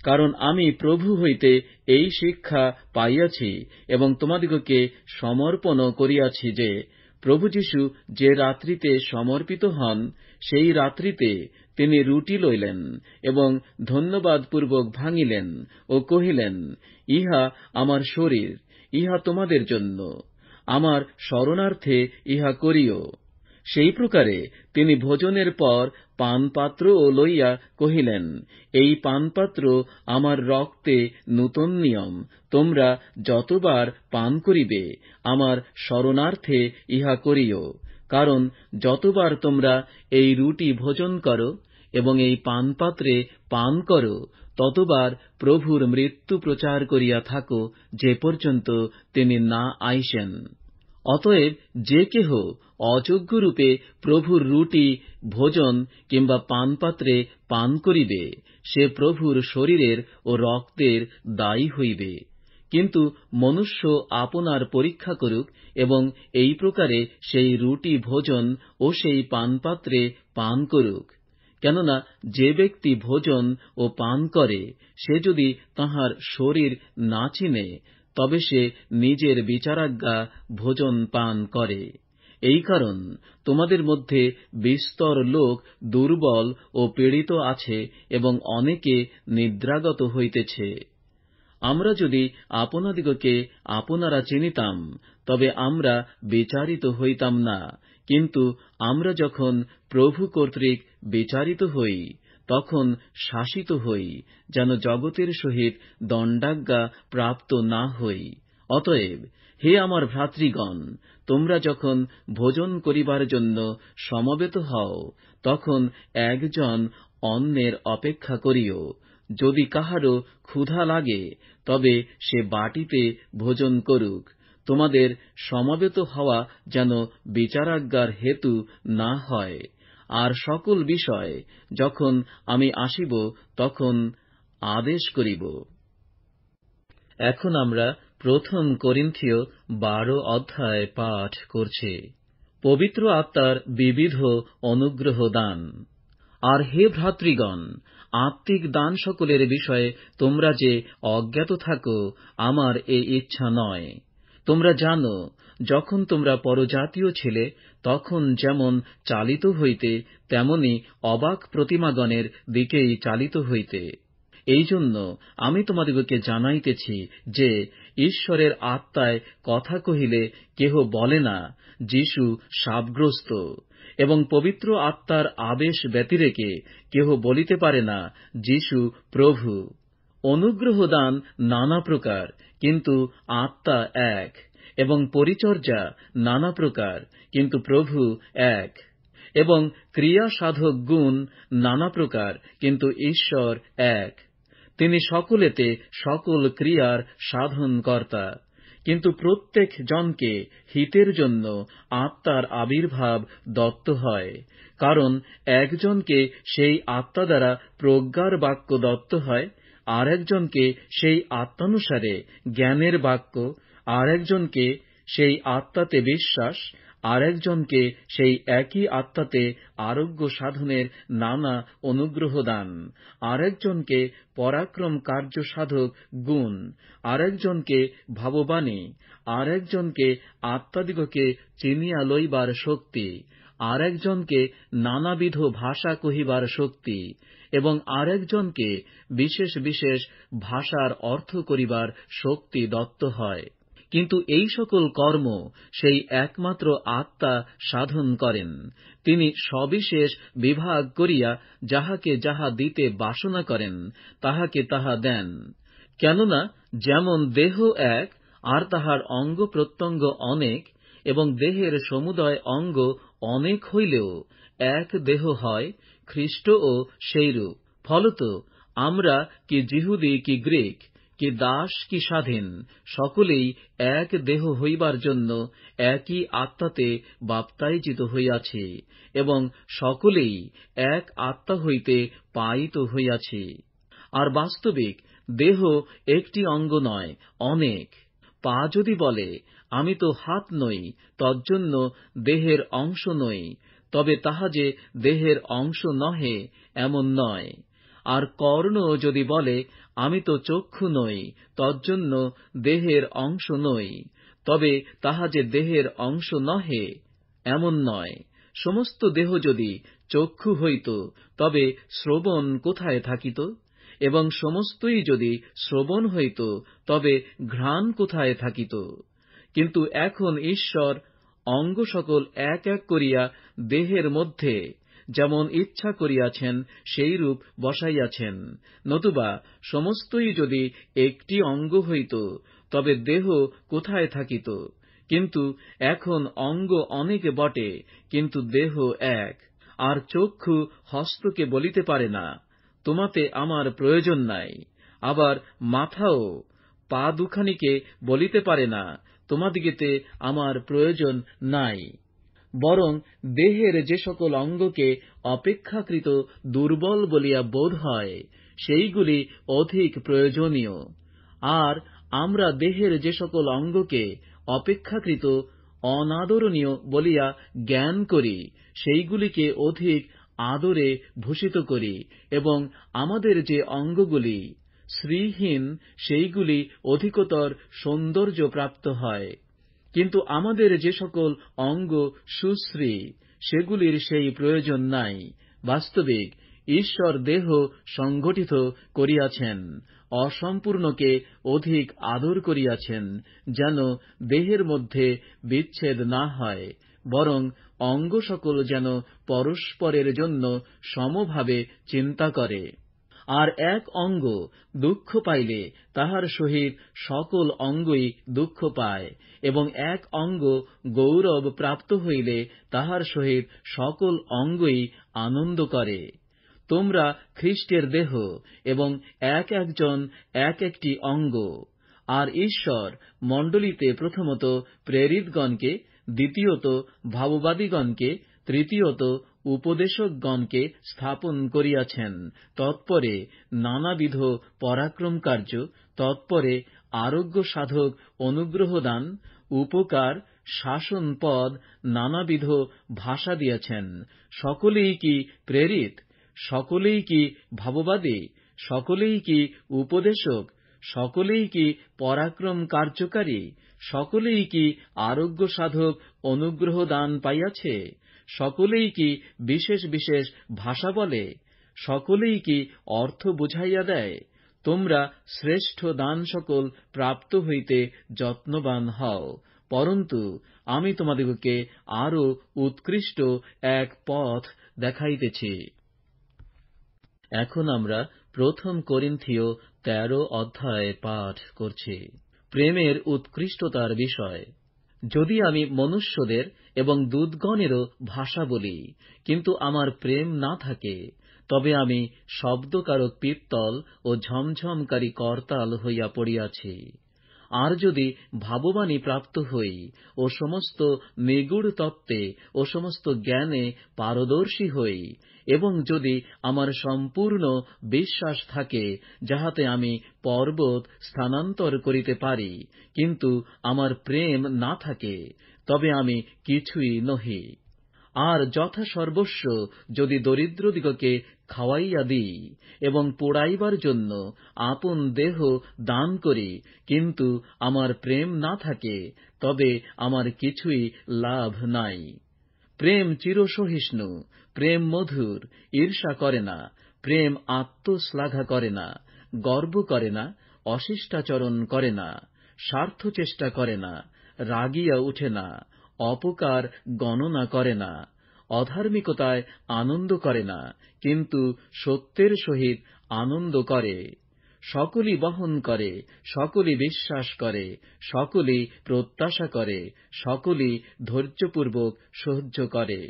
কারণ আমি প্রভু হইতে এই শিক্ষা পাইয়াছি, এবং তোমাদিগকে সমর্পণও করিয়াছি যে প্রভু যীশু যে রাত্রিতে সমর্পিত হন, সেই রাত্রিতে তিনি রুটি লইলেন, এবং ধন্যবাদপূর্বক ভাঙিলেন ও কহিলেন, ইহা আমার শরীর, ইহা তোমাদের জন্য। আমার স্মরণার্থে ইহা করিও। সেই প্রকারে তিনি ভোজনের পর পানপাত্রও লইয়া কহিলেন, এই পানপাত্র আমার রক্তে নূতন নিয়ম। তোমরা যতবার পান করিবে, আমার স্মরণার্থে ইহা করিও। কারণ যতবার তোমরা এই রুটি ভোজন করো এবং এই পানপাত্রে পান করো, ততবার প্রভুর মৃত্যু প্রচার করিয়া থাকো, যে পর্যন্ত তিনি না আইসেন। অতএব যে কেহ অযোগ্যরূপে প্রভুর রুটি ভোজন কিংবা পানপাত্রে পান করিবে, সে প্রভুর শরীরের ও রক্তের দায়ী হইবে। কিন্তু মনুষ্য আপনার পরীক্ষা করুক, এবং এই প্রকারে সেই রুটি ভোজন ও সেই পানপাত্রে পান করুক। কেননা যে ব্যক্তি ভোজন ও পান করে, সে যদি তাহার শরীর না চিনে, তবে সে নিজের বিচারাজ্ঞা ভোজন পান করে। এই কারণ তোমাদের মধ্যে বিস্তর লোক দুর্বল ও পীড়িত আছে, এবং অনেকে নিদ্রাগত হইতেছে। আমরা যদি আপনাদিগকে আপনারা চিনিতাম, তবে আমরা বিচারিত হইতাম না। কিন্তু আমরা যখন প্রভু কর্তৃক বিচারিত হই, তখন শাসিত হই, যেন জগতের সহিত দণ্ডাজ্ঞা প্রাপ্ত না হই। অতএব হে আমার ভ্রাতৃগণ, তোমরা যখন ভোজন করিবার জন্য সমবেত হও, তখন একজন অন্যের অপেক্ষা করিও। যদি কাহারও ক্ষুধা লাগে, তবে সে বাটিতে ভোজন করুক। তোমাদের সমবেত হওয়া যেন বিচারাজ্ঞার হেতু না হয়। আর সকল বিষয় যখন আমি আসিব, তখন আদেশ করিব। এখন আমরা 1 করিন্থীয় 12 অধ্যায় পাঠ করছি। পবিত্র আত্মার বিবিধ অনুগ্রহ দান। আর হে ভ্রাতৃগণ, আত্মিক দান সকলের বিষয়ে তোমরা যে অজ্ঞাত থাকো, আমার এ ইচ্ছা নয়। তোমরা জানো, যখন তোমরা পরজাতীয় ছিলে, তখন যেমন চালিত হইতে, তেমনি অবাক প্রতিমাগণের দিকেই চালিত হইতে। এই জন্য আমি তোমাদিগকে জানাইতেছি যে, ঈশ্বরের আত্মায় কথা কহিলে কেহ বলে না, যীশু শাপগ্রস্ত, এবং পবিত্র আত্মার আবেশ ব্যতিরেকে কেহ বলিতে পারে না, যীশু প্রভু। অনুগ্রহ দান নানা প্রকার, কিন্তু আত্মা এক, এবং পরিচর্যা নানা প্রকার, কিন্তু প্রভু এক, এবং ক্রিয়া সাধক গুণ নানা প্রকার, কিন্তু ঈশ্বর এক। তিনি সকলেতে সকল ক্রিয়ার সাধনকর্তা। কিন্তু প্রত্যেক জনকে হিতের জন্য আত্মার আবির্ভাব দত্ত হয়। কারণ একজনকে সেই আত্মা দ্বারা প্রজ্ঞার বাক্য দত্ত হয়, আর একজনকে সেই আত্মানুসারে জ্ঞানের বাক্য, আর একজনকে সেই আত্মাতে বিশ্বাস, আর একজনকে সেই একই আত্মাতে আরোগ্য সাধনের নানা অনুগ্রহ দান, আর একজনকে পরাক্রম কার্য সাধক গুণ, আর একজনকে ভাববাণী, আর একজনকে আত্মাদিগকে চিনিয়া লইবার শক্তি, আর একজনকে নানাবিধ ভাষা কহিবার শক্তি, এবং আর একজনকে বিশেষ বিশেষ ভাষার অর্থ করিবার শক্তি দত্ত হয়। কিন্তু এই সকল কর্ম সেই একমাত্র আত্মা সাধন করেন। তিনি সবিশেষ বিভাগ করিয়া যাহাকে যাহা দিতে বাসনা করেন, তাহাকে তাহা দেন। কেননা যেমন দেহ এক, আর তাহার অঙ্গ প্রত্যঙ্গ অনেক, এবং দেহের সমুদয় অঙ্গ অনেক হইলেও এক দেহ হয়, খ্রীষ্টও সেইরূপ। ফলত আমরা কি যিহুদি কি গ্রীক, কি দাস কি স্বাধীন, সকলেই এক দেহ হইবার জন্য একই আত্মাতে বাপ্তাইজিত হইয়াছি, এবং সকলেই এক আত্মা হইতে পায়িত হইয়াছি। আর বাস্তবিক দেহ একটি অঙ্গ নয়, অনেক। পা যদি বলে, আমি তো হাত নই, তজ্জন্য দেহের অংশ নই, তবে তাহা যে দেহের অংশ নহে, এমন নয়। আর কর্ণ যদি বলে, আমি তো চক্ষু নই, তজ্জন্য দেহের অংশ নই, তবে তাহা যে দেহের অংশ নহে, এমন নয়। সমস্ত দেহ যদি চক্ষু হইত, তবে শ্রবণ কোথায় থাকিত? এবং সমস্তই যদি শ্রবণ হইত, তবে ঘ্রাণ কোথায় থাকিত? কিন্তু এখন ঈশ্বর অঙ্গ সকল এক এক করিয়া দেহের মধ্যে যেমন ইচ্ছা করিয়াছেন, সেইরূপ বসাইয়াছেন। নতুবা সমস্তই যদি একটি অঙ্গ হইত, তবে দেহ কোথায় থাকিত? কিন্তু এখন অঙ্গ অনেক বটে, কিন্তু দেহ এক। আর চক্ষু হস্তকে বলিতে পারে না, তোমাতে আমার প্রয়োজন নাই। আবার মাথাও পা দুখানিকে বলিতে পারে না, তোমাদিগেতে আমার প্রয়োজন নাই। বরং দেহের যে সকল অঙ্গকে অপেক্ষাকৃত দুর্বল বলিয়া বোধ হয়, সেইগুলি অধিক প্রয়োজনীয়। আর আমরা দেহের যে সকল অঙ্গকে অপেক্ষাকৃত অনাদরণীয় বলিয়া জ্ঞান করি, সেইগুলিকে অধিক আদরে ভূষিত করি, এবং আমাদের যে অঙ্গগুলি শ্রীহীন, সেইগুলি অধিকতর সৌন্দর্য প্রাপ্ত হয়। কিন্তু আমাদের যে সকল অঙ্গ সুশ্রী, সেগুলির সেই প্রয়োজন নাই। বাস্তবিক ঈশ্বর দেহ সংগঠিত করিয়াছেন, অসম্পূর্ণকে অধিক আদর করিয়াছেন, যেন দেহের মধ্যে বিচ্ছেদ না হয়, বরং অঙ্গ সকল যেন পরস্পরের জন্য সমভাবে চিন্তা করে। আর এক অঙ্গ দুঃখ পাইলে তাহার সহিত সকল অঙ্গই দুঃখ পায়, এবং এক অঙ্গ গৌরব প্রাপ্ত হইলে তাহার সহিত সকল অঙ্গই আনন্দ করে। তোমরা খ্রীষ্টের দেহ, এবং এক একজন এক একটি অঙ্গ। আর ঈশ্বর মণ্ডলীতে প্রথমত প্রেরিতগণকে, দ্বিতীয়ত ভাববাদীগণকে, তৃতীয়ত উপদেশকগণকে স্থাপন করিয়াছেন, তৎপরে নানাবিধ পরাক্রম কার্য, তৎপরে আরোগ্য সাধক অনুগ্রহদান, উপকার, শাসন পদ, নানাবিধ ভাষা দিয়াছেন। সকলেই কি প্রেরিত? সকলেই কি ভাববাদী? সকলেই কি উপদেশক? সকলেই কি পরাক্রম কার্যকারী? সকলেই কি আরোগ্য সাধক অনুগ্রহ দান পাইয়াছে? সকলেই কি বিশেষ বিশেষ ভাষা বলে? সকলেই কি অর্থ বুঝাইয়া দেয়? তোমরা শ্রেষ্ঠ দান সকল প্রাপ্ত হইতে যত্নবান হও, পরন্তু আমি তোমাদিগকে আরো উৎকৃষ্ট এক পথ দেখাইতেছি। এখন আমরা প্রথম করিন্থীয় 13 অধ্যায় পাঠ করছি। প্রেমের উৎকৃষ্টতার বিষয়। যদি আমি মনুষ্যদের এবং দূতগণেরও ভাষা বলি, কিন্তু আমার প্রেম না থাকে, তবে আমি শব্দকারক পিত্তল ও ঝমঝমকারী করতাল হইয়া পড়িয়াছি। আর যদি ভাববাণী প্রাপ্ত হই ও সমস্ত নিগূঢ় তত্ত্বে ও সমস্ত জ্ঞানে পারদর্শী হই, এবং যদি আমার সম্পূর্ণ বিশ্বাস থাকে, যাহাতে আমি পর্বত স্থানান্তর করিতে পারি, কিন্তু আমার প্রেম না থাকে, তবে আমি কিছুই নহি। আর যথাসর্বস্ব যদি দরিদ্রদিগকে খাওয়াইয়া দিই, এবং পোড়াইবার জন্য আপন দেহ দান করি, কিন্তু আমার প্রেম না থাকে, তবে আমার কিছুই লাভ নাই। প্রেম চিরসহিষ্ণু, প্রেম মধুর, ঈর্ষা করে না, প্রেম আত্মশ্লাঘা করে না, গর্ব করে না, অশিষ্টাচরণ করে না, স্বার্থ চেষ্টা করে না, রাগিয়া উঠে না, অপকার গণনা করে না, অধার্মিকতায় আনন্দ করে না, কিন্তু সত্যের সহিত আনন্দ করে। সকলই বহন করে, সকলই বিশ্বাস করে, সকলই প্রত্যাশা করে, সকলই ধৈর্যপূর্বক সহ্য করে।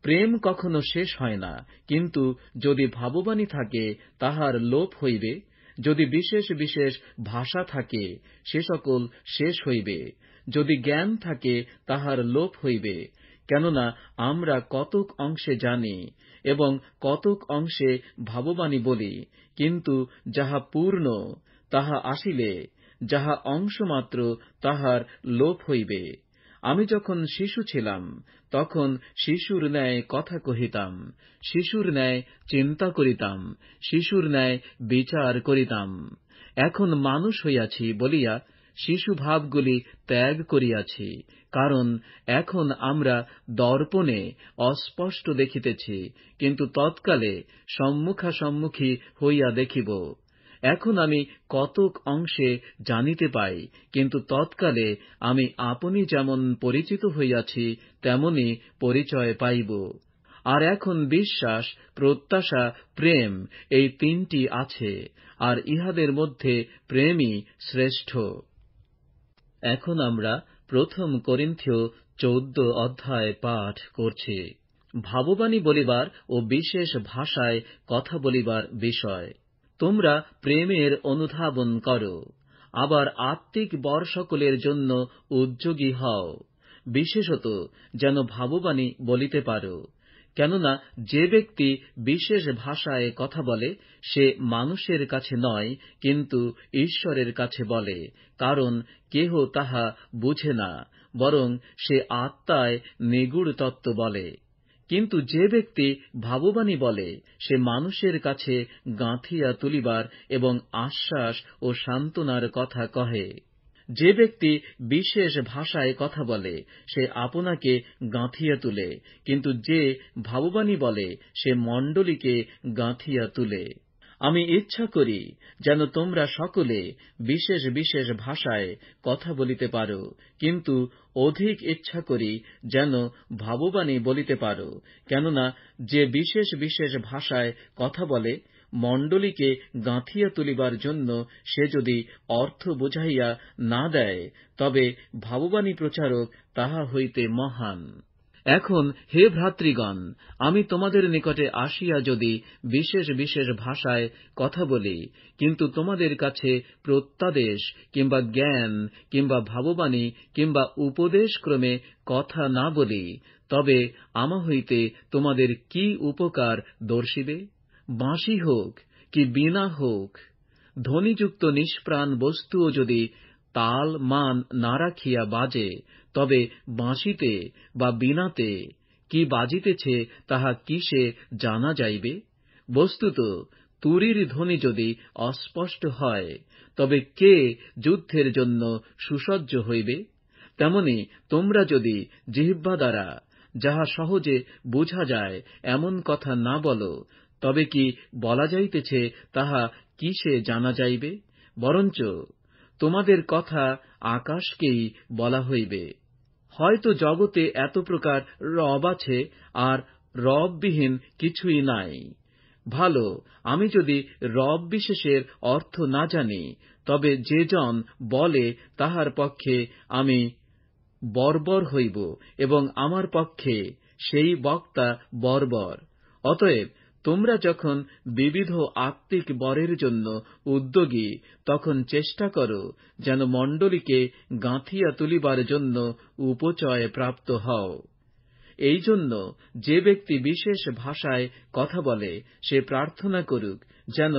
প্রেম কখনো শেষ হয় না, কিন্তু যদি ভাববাণী থাকে, তাহার লোপ হইবে। যদি বিশেষ বিশেষ ভাষা থাকে, সে সকল শেষ হইবে। যদি জ্ঞান থাকে, তাহার লোপ হইবে। কেননা আমরা কতক অংশে জানি, এবং কতক অংশে ভাববাণী বলি, কিন্তু যাহা পূর্ণ, তাহা আসিলে যাহা অংশমাত্র, তাহার লোপ হইবে। আমি যখন শিশু ছিলাম, তখন শিশুর ন্যায় কথা কহিতাম, শিশুর ন্যায় চিন্তা করিতাম, শিশুর ন্যায় বিচার করিতাম। এখন মানুষ হইয়াছি বলিয়া শিশু ভাবগুলি ত্যাগ করিয়াছি, কারণ এখন আমরা দর্পণে অস্পষ্ট দেখিতেছি, কিন্তু তৎকালে সম্মুখাসম্মুখী হইয়া দেখিব। এখন আমি কতক অংশে জানিতে পাই, কিন্তু তৎকালে আমি আপনি যেমন পরিচিত হইয়াছি, তেমনি পরিচয় পাইব। আর এখন বিশ্বাস, প্রত্যাশা, প্রেম, এই তিনটি আছে, আর ইহাদের মধ্যে প্রেমই শ্রেষ্ঠ। এখন আমরা প্রথম করিন্থীয় 14 অধ্যায় পাঠ করছি। ভাববাণী বলিবার ও বিশেষ ভাষায় কথা বলিবার বিষয়। তোমরা প্রেমের অনুধাবন করো, আবার আত্মিক বর সকলের জন্য উদ্যোগী হও, বিশেষত যেন ভাববাণী বলিতে পারো। কেননা যে ব্যক্তি বিশেষ ভাষায় কথা বলে সে মানুষের কাছে নয়, কিন্তু ঈশ্বরের কাছে বলে, কারণ কেহ তাহা বুঝে না, বরং সে আত্মায় নিগূঢ় তত্ত্ব বলে। কিন্তু যে ব্যক্তি ভাববাণী বলে সে মানুষের কাছে গাঁথিয়া তুলিবার এবং আশ্বাস ও সান্ত্বনার কথা কহে। যে ব্যক্তি বিশেষ ভাষায় কথা বলে সে আপনাকে গাঁথিয়া তুলে, কিন্তু যে ভাববাণী বলে সে মণ্ডলীকে গাঁথিয়া তুলে। আমি ইচ্ছা করি যেন তোমরা সকলে বিশেষ বিশেষ ভাষায় কথা বলিতে পারো, কিন্তু অধিক ইচ্ছা করি যেন ভাববাণী বলিতে পারো। কেননা যে বিশেষ বিশেষ ভাষায় কথা বলে মণ্ডলীকে গাঁথিয়া তুলিবার জন্য সে যদি অর্থ বুঝাইয়া না দেয়, তবে ভাববাণী প্রচারক তাহা হইতে মহান। এখন হে ভ্রাতৃগণ, আমি তোমাদের নিকটে আসিয়া যদি বিশেষ বিশেষ ভাষায় কথা বলি, কিন্তু তোমাদের কাছে প্রত্যাদেশ কিংবা জ্ঞান কিংবা ভাববাণী কিংবা উপদেশক্রমে কথা না বলি, তবে আমা হইতে তোমাদের কি উপকার দর্শিবে? বাঁশি হোক কি বীণা হোক, ধ্বনিযুক্ত নিষ্প্রাণ বস্তুও যদি তাল মান না রাখিয়া বাজে, তবে বাঁশিতে বা বীণাতে কি বাজিতেছে তাহা কিসে জানা যাইবে? বস্তুত তুরীর ধ্বনি যদি অস্পষ্ট হয়, তবে কে যুদ্ধের জন্য সুসজ্জ হইবে? তেমনি তোমরা যদি জিহ্বা দ্বারা যাহা সহজে বুঝা যায় এমন কথা না বলো, তবে কি বলা যাইতেছে তাহা কিসে জানা যাইবে? বরঞ্চ তোমাদের কথা আকাশকেই বলা হইবে। হয়তো জগতে এত প্রকার রব আছে, আর রববিহীন কিছুই নাই। ভালো, আমি যদি রব বিশেষের অর্থ না জানি, তবে যে জন বলে তাহার পক্ষে আমি বর্বর হইব, এবং আমার পক্ষে সেই বক্তা বর্বর। অতএব তোমরা যখন বিবিধ আত্মিক বরের জন্য উদ্যোগী, তখন চেষ্টা করো যেন মণ্ডলীকে গাঁথিয়া তুলিবার জন্য উপচয় প্রাপ্ত হও। এই জন্য যে ব্যক্তি বিশেষ ভাষায় কথা বলে সে প্রার্থনা করুক, যেন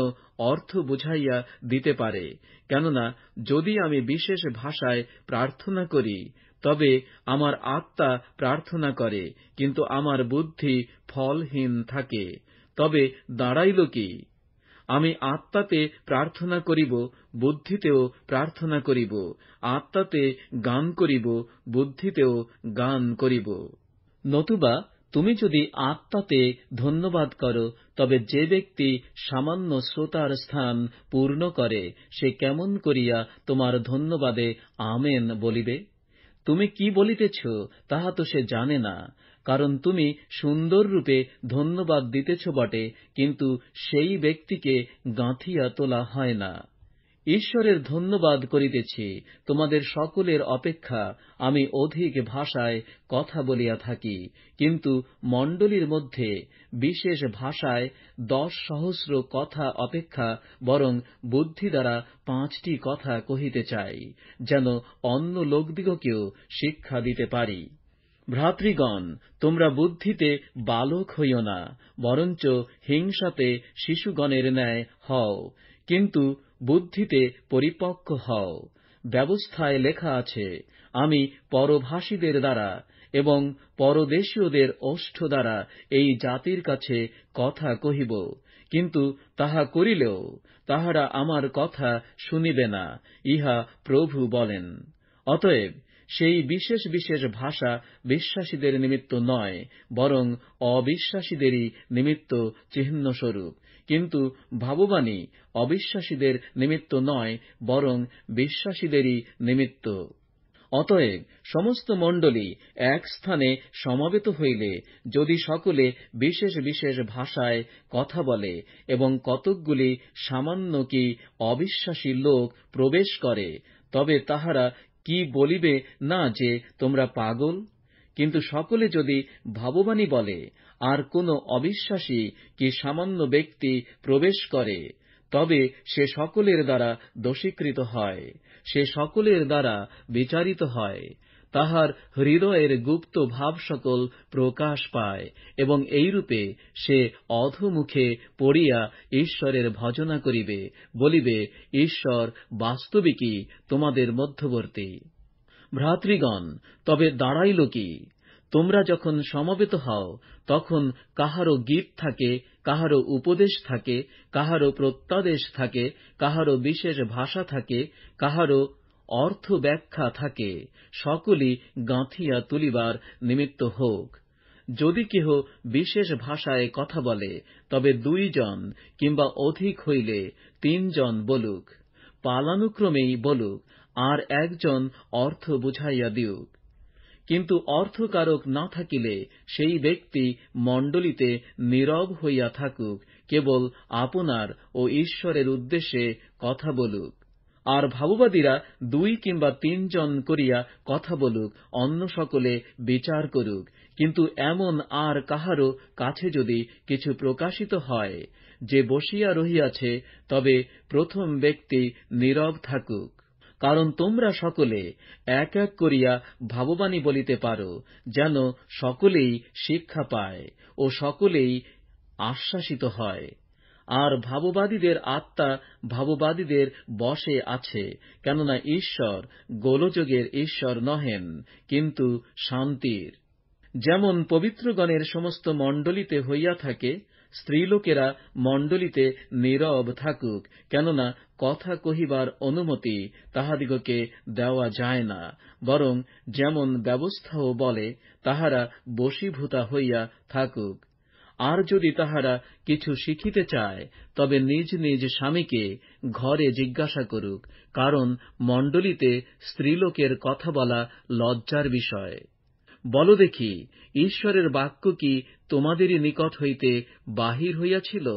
অর্থ বুঝাইয়া দিতে পারে। কেননা যদি আমি বিশেষ ভাষায় প্রার্থনা করি, তবে আমার আত্মা প্রার্থনা করে, কিন্তু আমার বুদ্ধি ফলহীন থাকে, তবে দাঁড়াইল কি? আমি আত্মাতে প্রার্থনা করিব, বুদ্ধিতেও প্রার্থনা করিব, আত্মাতে গান করিব, বুদ্ধিতেও গান করিব। নতুবা তুমি যদি আত্মাতে ধন্যবাদ করো, তবে যে ব্যক্তি সামান্য শ্রোতার স্থান পূর্ণ করে সে কেমন করিয়া তোমার ধন্যবাদে আমেন বলিবে? তুমি কি বলিতেছ তাহা তো সে জানে না, কারণ তুমি সুন্দররূপে ধন্যবাদ দিতেছ বটে, কিন্তু সেই ব্যক্তিকে গাঁথিয়া তোলা হয় না। ঈশ্বরের ধন্যবাদ করিতেছি, তোমাদের সকলের অপেক্ষা আমি অধিক ভাষায় কথা বলিয়া থাকি, কিন্তু মণ্ডলীর মধ্যে বিশেষ ভাষায় 10,000 কথা অপেক্ষা বরং বুদ্ধি দ্বারা 5টি কথা কহিতে চাই, যেন অন্য লোকদিগকেও শিক্ষা দিতে পারি। ভ্রাতৃগণ, তোমরা বুদ্ধিতে বালক হইও না, বরঞ্চ হিংসাতে শিশুগণের ন্যায় হও, কিন্তু বুদ্ধিতে পরিপক্ব হও। ব্যবস্থায় লেখা আছে, আমি পরভাষীদের দ্বারা এবং পরদেশীয়দের ওষ্ঠ দ্বারা এই জাতির কাছে কথা কহিব, কিন্তু তাহা করিলেও তাহারা আমার কথা শুনিবে না, ইহা প্রভু বলেন। অতএব সেই বিশেষ বিশেষ ভাষা বিশ্বাসীদের নিমিত্ত নয়, বরং অবিশ্বাসীদেরই নিমিত্ত চিহ্নস্বরূপ, কিন্তু ভাববাণী অবিশ্বাসীদের নিমিত্ত নয়, বরং বিশ্বাসীদেরই নিমিত্ত। অতএব সমস্ত মণ্ডলী এক স্থানে সমবেত হইলে যদি সকলে বিশেষ বিশেষ ভাষায় কথা বলে এবং কতকগুলি সামান্য কি অবিশ্বাসী লোক প্রবেশ করে, তবে তাহারা কি বলিবে না যে তোমরা পাগল? কিন্তু সকলে যদি ভাববানী বলে, আর কোন অবিশ্বাসী কি সামান্য ব্যক্তি প্রবেশ করে, তবে সে সকলের দ্বারা দোষীকৃত হয়, সে সকলের দ্বারা বিচারিত হয়। তাহার হৃদয়ের গুপ্ত ভাব সকল প্রকাশ পায়, এবং এইরূপে সে অধোমুখে পড়িয়া ঈশ্বরের ভজনা করিবে, বলিবে, ঈশ্বর বাস্তবিকই তোমাদের মধ্যবর্তী। ভ্রাতৃগণ, তবে দাঁড়াইল কি? তোমরা যখন সমবেত হও, তখন কাহারও গীত থাকে, কাহারও উপদেশ থাকে, কাহারও প্রত্যাদেশ থাকে, কাহারও বিশেষ ভাষা থাকে, কাহারও অর্থ ব্যাখ্যা থাকে, সকলই গাঁথিয়া তুলিবার নিমিত্ত হোক। যদি কেহ বিশেষ ভাষায় কথা বলে, তবে 2 জন কিংবা অধিক হইলে 3 জন বলুক, পালানুক্রমেই বলুক, আর একজন অর্থ বুঝাইয়া দিউক। কিন্তু অর্থকারক না থাকিলে সেই ব্যক্তি মণ্ডলীতে নীরব হইয়া থাকুক, কেবল আপনার ও ঈশ্বরের উদ্দেশ্যে কথা বলুক। আর ভাববাদীরা 2 কিংবা 3 জন করিয়া কথা বলুক, অন্য সকলে বিচার করুক। কিন্তু এমন আর কাহারও কাছে যদি কিছু প্রকাশিত হয়, যে বসিয়া রহিয়াছে, তবে প্রথম ব্যক্তি নীরব থাকুক। কারণ তোমরা সকলে এক এক করিয়া ভাববানী বলিতে পারো, যেন সকলেই শিক্ষা পায় ও সকলেই আশ্বাসিত হয়। আর ভাববাদীদের আত্মা ভাববাদীদের বশে আছে, কেননা ঈশ্বর গোলযোগের ঈশ্বর নহেন, কিন্তু শান্তির। যেমন পবিত্রগণের সমস্ত মণ্ডলীতে হইয়া থাকে, স্ত্রীলোকেরা মণ্ডলীতে নীরব থাকুক, কেননা কথা কহিবার অনুমতি তাহাদিগকে দেওয়া যায় না, বরং যেমন ব্যবস্থাও বলে, তাহারা বশীভূতা হইয়া থাকুক। আর যদি তাহারা কিছু শিখিতে চায়, তবে নিজ নিজ স্বামীকে ঘরে জিজ্ঞাসা করুক, কারণ মণ্ডলীতে স্ত্রীলোকের কথা বলা লজ্জার বিষয়। বলো দেখি, ঈশ্বরের বাক্য কি তোমাদেরই নিকট হইতে বাহির হইয়াছিল,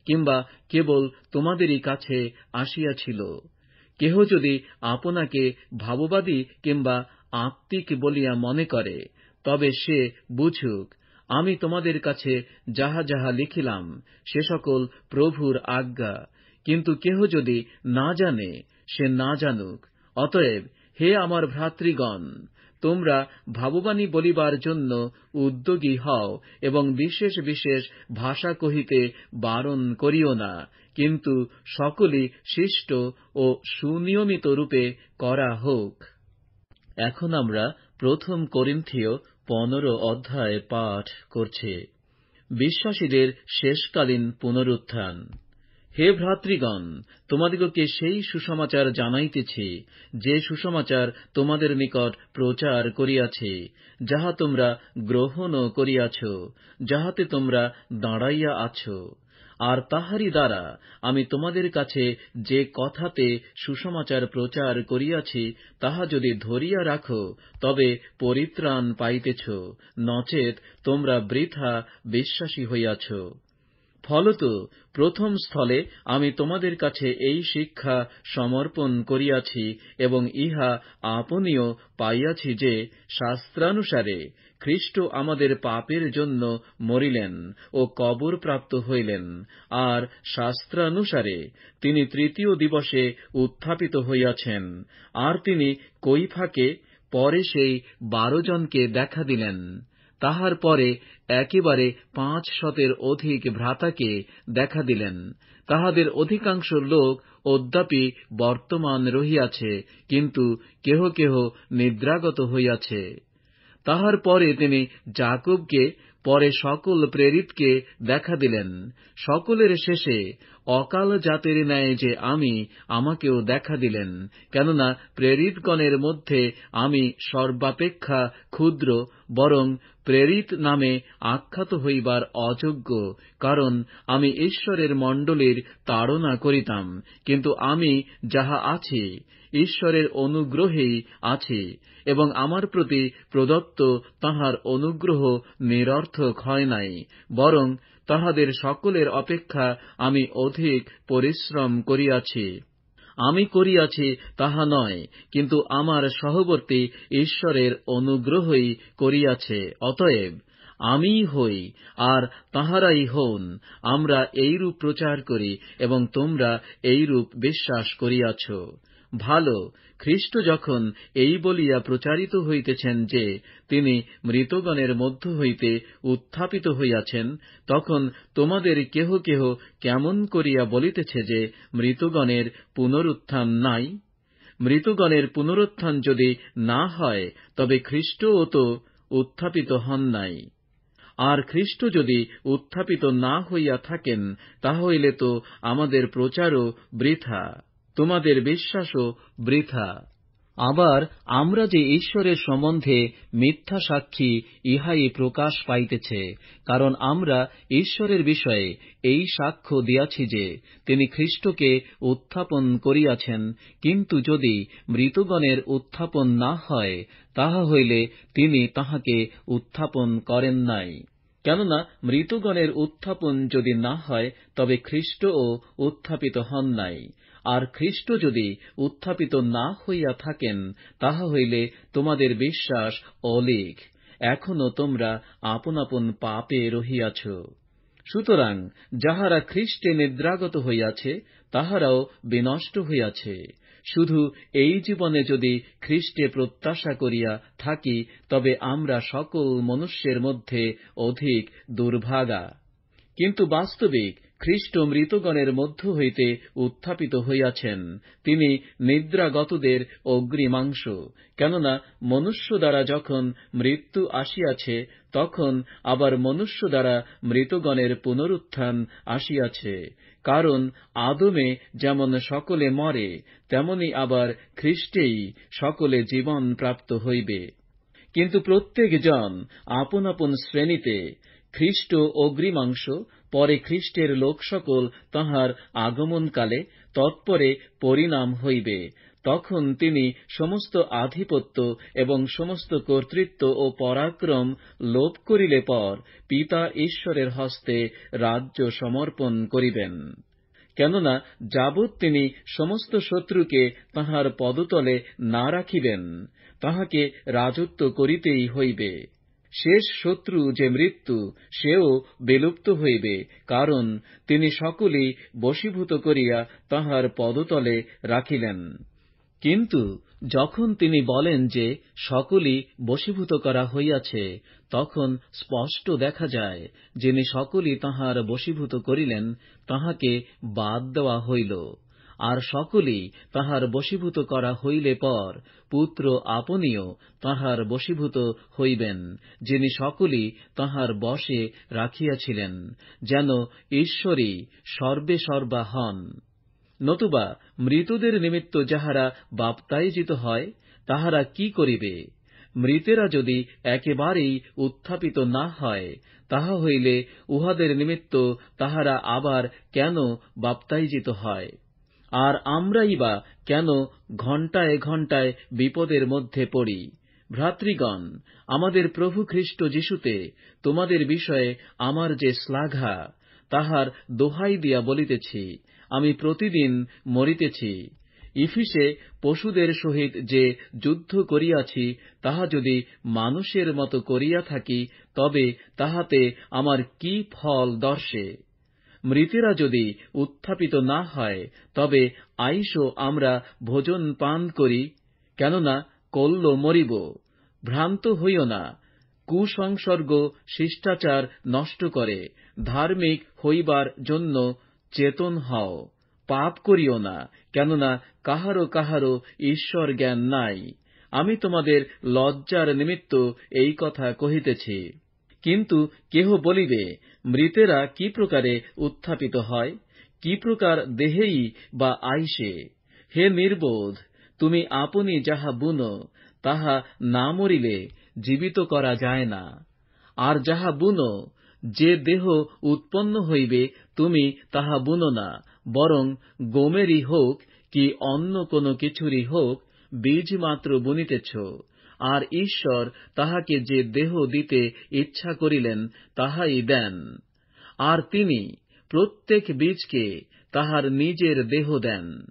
কিংবা কেবল তোমাদেরই কাছে আসিয়াছিল? কেহ যদি আপনাকে ভাববাদী কিংবা আত্মিক বলিয়া মনে করে, তবে সে বুঝুক, আমি তোমাদের কাছে যাহা যাহা লিখিলাম, সে সকল প্রভুর আজ্ঞা। কিন্তু কেহ যদি না জানে, সে না জানুক। অতএব হে আমার ভ্রাতৃগণ, তোমরা ভাববানী বলিবার জন্য উদ্যোগী হও, এবং বিশেষ বিশেষ ভাষা কহিতে বারণ করিও না, কিন্তু সকলই শিষ্ট ও সুনিয়মিত রূপে করা হোক। এখন আমরা 1 করিন্থীয় 15 অধ্যায় পাঠ করছি। বিশ্বাসীদের শেষকালীন পুনরুত্থান। হে ভ্রাতৃগণ, তোমাদিগকে সেই সুসমাচার জানাইতেছি, যে সুসমাচার তোমাদের নিকট প্রচার করিয়াছি, যাহা তোমরা গ্রহণও করিয়াছ, যাহাতে তোমরা দাঁড়াইয়া আছ। আর তাহারই দ্বারা আমি তোমাদের কাছে যে কথাতে সুসমাচার প্রচার করিয়াছি, তাহা যদি ধরিয়া রাখো, তবে পরিত্রাণ পাইতেছ, নচেত তোমরা বৃথা বিশ্বাসী হইয়াছ। ফলত প্রথম স্থলে আমি তোমাদের কাছে এই শিক্ষা সমর্পণ করিয়াছি, এবং ইহা আপনিও পাইয়াছি যে, শাস্ত্রানুসারে খ্রিস্ট আমাদের পাপের জন্য মরিলেন ও কবর প্রাপ্ত হইলেন, আর শাস্ত্রানুসারে তিনি 3য় দিবসে উত্থাপিত হইয়াছেন। আর তিনি কৈফাকে, পরে সেই 12 জনকে দেখা দিলেন। তাহার পরে একেবারে 500 অধিক ভ্রাতাকে দেখা দিলেন। তাহাদের অধিকাংশ লোক অদ্যাপি বর্তমান রহিয়াছে, কিন্তু কেহ কেহ নিদ্রাগত হইয়াছে। তাহার পরে তিনি যাকবকে, পরে সকল প্রেরিতকে দেখা দিলেন। সকলের শেষে অকাল জাতের ন্যায় যে আমাকেও দেখা দিলেন, কেননা প্রেরিতগণের মধ্যে আমি সর্বাপেক্ষা ক্ষুদ্র, বরং প্রেরিত নামে আখ্যাত হইবার অযোগ্য, কারণ আমি ঈশ্বরের মণ্ডলীর তাড়না করিতাম। কিন্তু আমি যাহা আছি, ঈশ্বরের অনুগ্রহেই আছি, এবং আমার প্রতি প্রদত্ত তাঁহার অনুগ্রহ নিরর্থক হয় নাই, বরং তাহাদের সকলের অপেক্ষা আমি অধিক পরিশ্রম করিয়াছি। আমি করিয়াছি তাহা নয়, কিন্তু আমার সহবর্তী ঈশ্বরের অনুগ্রহই করিয়াছে। অতএব আমিই হই, আর তাঁহারাই হন। আমরা এইরূপ প্রচার করি, এবং তোমরা এইরূপ বিশ্বাস করিয়াছ। ভাল, খ্রীষ্ট যখন এই বলিয়া প্রচারিত হইতেছেন যে তিনি মৃতগণের মধ্য হইতে উত্থাপিত হইয়াছেন, তখন তোমাদের কেহ কেহ কেমন করিয়া বলিতেছে যে মৃতগণের পুনরুত্থান নাই? মৃতগণের পুনরুত্থান যদি না হয়, তবে খ্রীষ্টও তো উত্থাপিত হন নাই। আর খ্রীষ্ট যদি উত্থাপিত না হইয়া থাকেন, তাহা হইলে তো আমাদের প্রচারও বৃথা, তোমাদের বিশ্বাসও বৃথা। আবার আমরা যে ঈশ্বরের সম্বন্ধে মিথ্যা সাক্ষী, ইহাই প্রকাশ পাইতেছে। কারণ আমরা ঈশ্বরের বিষয়ে এই সাক্ষ্য দিয়াছি যে তিনি খ্রীষ্টকে উত্থাপন করিয়াছেন। কিন্তু যদি মৃতগণের উত্থাপন না হয়, তাহা হইলে তিনি তাঁহাকে উত্থাপন করেন নাই। কেননা মৃতগণের উত্থাপন যদি না হয়, তবে খ্রীষ্টও উত্থাপিত হন নাই। আর খ্রীষ্ট যদি উত্থাপিত না হইয়া থাকেন, তাহা হইলে তোমাদের বিশ্বাস অলীক, এখনও তোমরা আপন আপন পাপে রহিয়াছ। সুতরাং যাহারা খ্রীষ্টে নিদ্রাগত হইয়াছে, তাহারাও বিনষ্ট হইয়াছে। শুধু এই জীবনে যদি খ্রীষ্টে প্রত্যাশা করিয়া থাকি, তবে আমরা সকল মনুষ্যের মধ্যে অধিক দুর্ভাগা। কিন্তু বাস্তবিক খ্রীষ্ট মৃতগণের মধ্য হইতে উত্থাপিত হইয়াছেন। তিনি নিদ্রাগতদের অগ্রিমাংশ। কেননা মনুষ্য দ্বারা যখন মৃত্যু আসিয়াছে, তখন আবার মনুষ্য দ্বারা মৃতগণের পুনরুত্থান আসিয়াছে। কারণ আদমে যেমন সকলে মরে, তেমনি আবার খ্রীষ্টেই সকলে জীবন প্রাপ্ত হইবে। কিন্তু প্রত্যেক জন আপন আপন শ্রেণীতে, খ্রীষ্ট অগ্রিমাংশ, পরে খ্রীষ্টের লোক সকল তাঁহার আগমনকালে, তৎপরে পরিণাম হইবে। তখন তিনি সমস্ত আধিপত্য এবং সমস্ত কর্তৃত্ব ও পরাক্রম লোপ করিলে পর পিতা ঈশ্বরের হস্তে রাজ্য সমর্পণ করিবেন। কেননা যাবৎ তিনি সমস্ত শত্রুকে তাঁহার পদতলে না রাখিবেন, তাঁহাকে রাজত্ব করিতেই হইবে। শেষ শত্রু যে মৃত্যু, সেও বিলুপ্ত হইবে, কারণ তিনি সকলই বশীভূত করিয়া তাঁহার পদতলে রাখিলেন। কিন্তু যখন তিনি বলেন যে সকলই বশীভূত করা হইয়াছে, তখন স্পষ্ট দেখা যায়, যিনি সকলই তাঁহার বশীভূত করিলেন, তাঁহাকে বাদ দেওয়া হইল। আর সকলই তাঁহার বশীভূত করা হইলে পর পুত্র আপনিও তাঁহার বশীভূত হইবেন, যিনি সকলই তাঁহার বশে রাখিয়াছিলেন, যেন ঈশ্বরই সর্বে সর্বা হন। নতুবা মৃতদের নিমিত্ত যাহারা বাপ্তাইজিত হয়, তাহারা কি করিবে? মৃতেরা যদি একেবারেই উত্থাপিত না হয়, তাহা হইলে উহাদের নিমিত্ত তাহারা আবার কেন বাপ্তাইজিত হয়? আর আমরাই বা কেন ঘণ্টায় ঘণ্টায় বিপদের মধ্যে পড়ি? ভ্রাতৃগণ, আমাদের প্রভু খ্রীষ্ট যিশুতে তোমাদের বিষয়ে আমার যে শ্লাঘা, তাহার দোহাই দিয়া বলিতেছি, আমি প্রতিদিন মরিতেছি। ইফিসে পশুদের সহিত যে যুদ্ধ করিয়াছি, তাহা যদি মানুষের মতো করিয়া থাকি, তবে তাহাতে আমার কি ফল দর্শে? মৃতেরা যদি উত্থাপিত না হয়, তবে আইসো আমরা ভোজন পান করি, কেননা কল্য মরিব। ভ্রান্ত হইও না। কুসংসর্গ শিষ্টাচার নষ্ট করে। ধার্মিক হইবার জন্য চেতন হও। পাপ করিও না, কেননা কাহারও কাহারও ঈশ্বর জ্ঞান নাই। আমি তোমাদের লজ্জার নিমিত্ত এই কথা কহিতেছি। কিন্তু কেহ বলিবে, মৃতেরা কি প্রকারে উত্থাপিত হয়? কি প্রকার দেহেই বা আইসে? হে নির্বোধ, তুমি আপনি যাহা বুনো, তাহা না মরিলে জীবিত করা যায় না। আর যাহা বুনো, যে দেহ উৎপন্ন হইবে, তুমি তাহা বুনো না, বরং গমেরই হোক কি অন্য কোন কিছুরই হোক, বীজ মাত্র বুনিতেছ। আর ঈশ্বর তাহাকে যে দেহ দিতে ইচ্ছা করিলেন, তাহাই দেন। আর তিনি প্রত্যেক বীজকে তাহার নিজের দেহ দেন।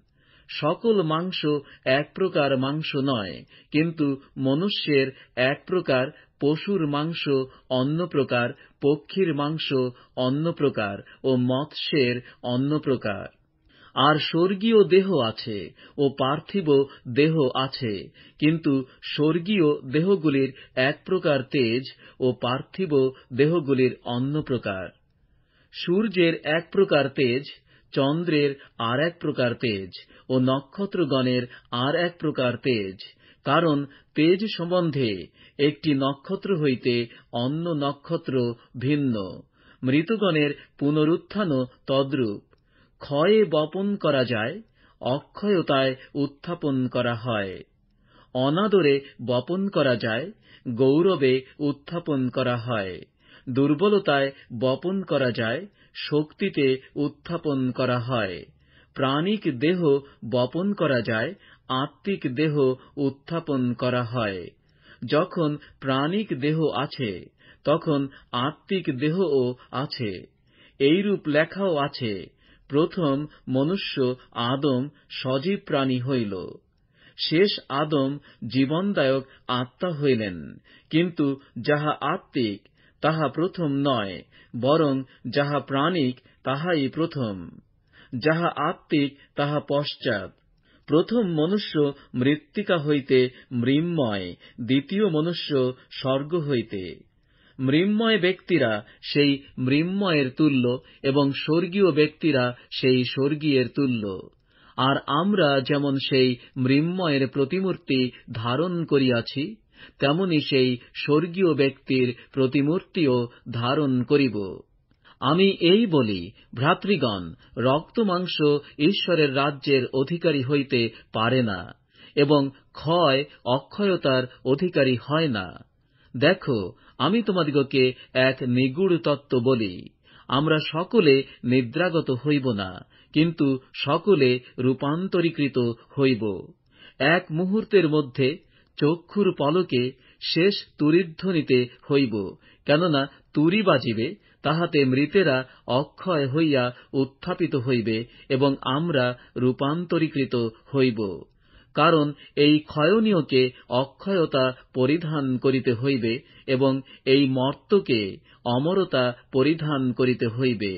সকল মাংস এক প্রকার মাংস নয়, কিন্তু মনুষ্যের এক প্রকার, পশুর মাংস অন্য প্রকার, পক্ষীর মাংস অন্য প্রকার ও মৎস্যের অন্য প্রকার। আর স্বর্গীয় দেহ আছে ও পার্থিব দেহ আছে, কিন্তু স্বর্গীয় দেহগুলির এক প্রকার তেজ ও পার্থিব দেহগুলির অন্য প্রকার। সূর্যের এক প্রকার তেজ, চন্দ্রের আর এক প্রকার তেজ ও নক্ষত্রগণের আর এক প্রকার তেজ, কারণ তেজ সম্বন্ধে একটি নক্ষত্র হইতে অন্য নক্ষত্র ভিন্ন। মৃতগণের পুনরুত্থানও তদ্রূপ। ক্ষয়ে বপন করা যায়, অক্ষয়তায় উত্থাপন করা হয়। অনাদরে বপন করা যায়, গৌরবে উত্থাপন করা হয়। দুর্বলতায় বপন করা যায়, শক্তিতে উত্থাপন করা হয়। প্রাণিক দেহ বপন করা যায়, আত্মিক দেহ উত্থাপন করা হয়। যখন প্রাণিক দেহ আছে, তখন আত্মিক দেহও আছে। এইরূপ লেখাও আছে, প্রথম মনুষ্য আদম সজীব প্রাণী হইল, শেষ আদম জীবনদায়ক আত্মা হইলেন। কিন্তু যাহা আত্মিক তাহা প্রথম নয়, বরং যাহা প্রাণিক তাহাই প্রথম, যাহা আত্মিক তাহা পশ্চাৎ। প্রথম মনুষ্য মৃত্তিকা হইতে মৃন্ময়, দ্বিতীয় মনুষ্য স্বর্গ হইতে। মৃন্ময় ব্যক্তিরা সেই মৃন্ময়ের তুল্য এবং স্বর্গীয় ব্যক্তিরা সেই স্বর্গীয়ের তুল্য। আর আমরা যেমন সেই মৃন্ময়ের প্রতিমূর্তি ধারণ করিয়াছি, তেমনি সেই স্বর্গীয় ব্যক্তির প্রতিমূর্তিও ধারণ করিব। আমি এই বলি, ভ্রাতৃগণ, রক্তমাংস ঈশ্বরের রাজ্যের অধিকারী হইতে পারে না, এবং ক্ষয় অক্ষয়তার অধিকারী হয় না। দেখো, আমি তোমাদিগকে এক নিগূঢ় তত্ত্ব বলি, আমরা সকলে নিদ্রাগত হইব না, কিন্তু সকলে রূপান্তরীকৃত হইব। এক মুহূর্তের মধ্যে, চক্ষুর পলকে, শেষ তুরিধ্বনিতে হইব। কেননা তুরি বাজিবে, তাহাতে মৃতেরা অক্ষয় হইয়া উত্থাপিত হইবে এবং আমরা রূপান্তরীকৃত হইব। কারণ এই ক্ষয়নীয়কে অক্ষয়তা পরিধান করিতে হইবে এবং এই মর্ত্যকে অমরতা পরিধান করিতে হইবে।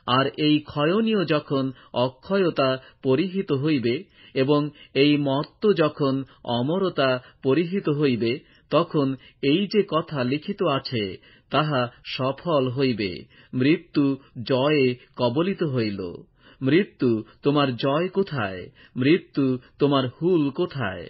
আর এই ক্ষয়নীয় যখন অক্ষয়তা পরিহিত হইবে এবং এই মর্ত্য যখন অমরতা পরিহিত হইবে, তখন এই যে কথা লিখিত আছে তাহা সফল হইবে, মৃত্যু জয়ে কবলিত হইল। মৃত্যু, তোমার জয় কোথায়? মৃত্যু, তোমার হুল কোথায়?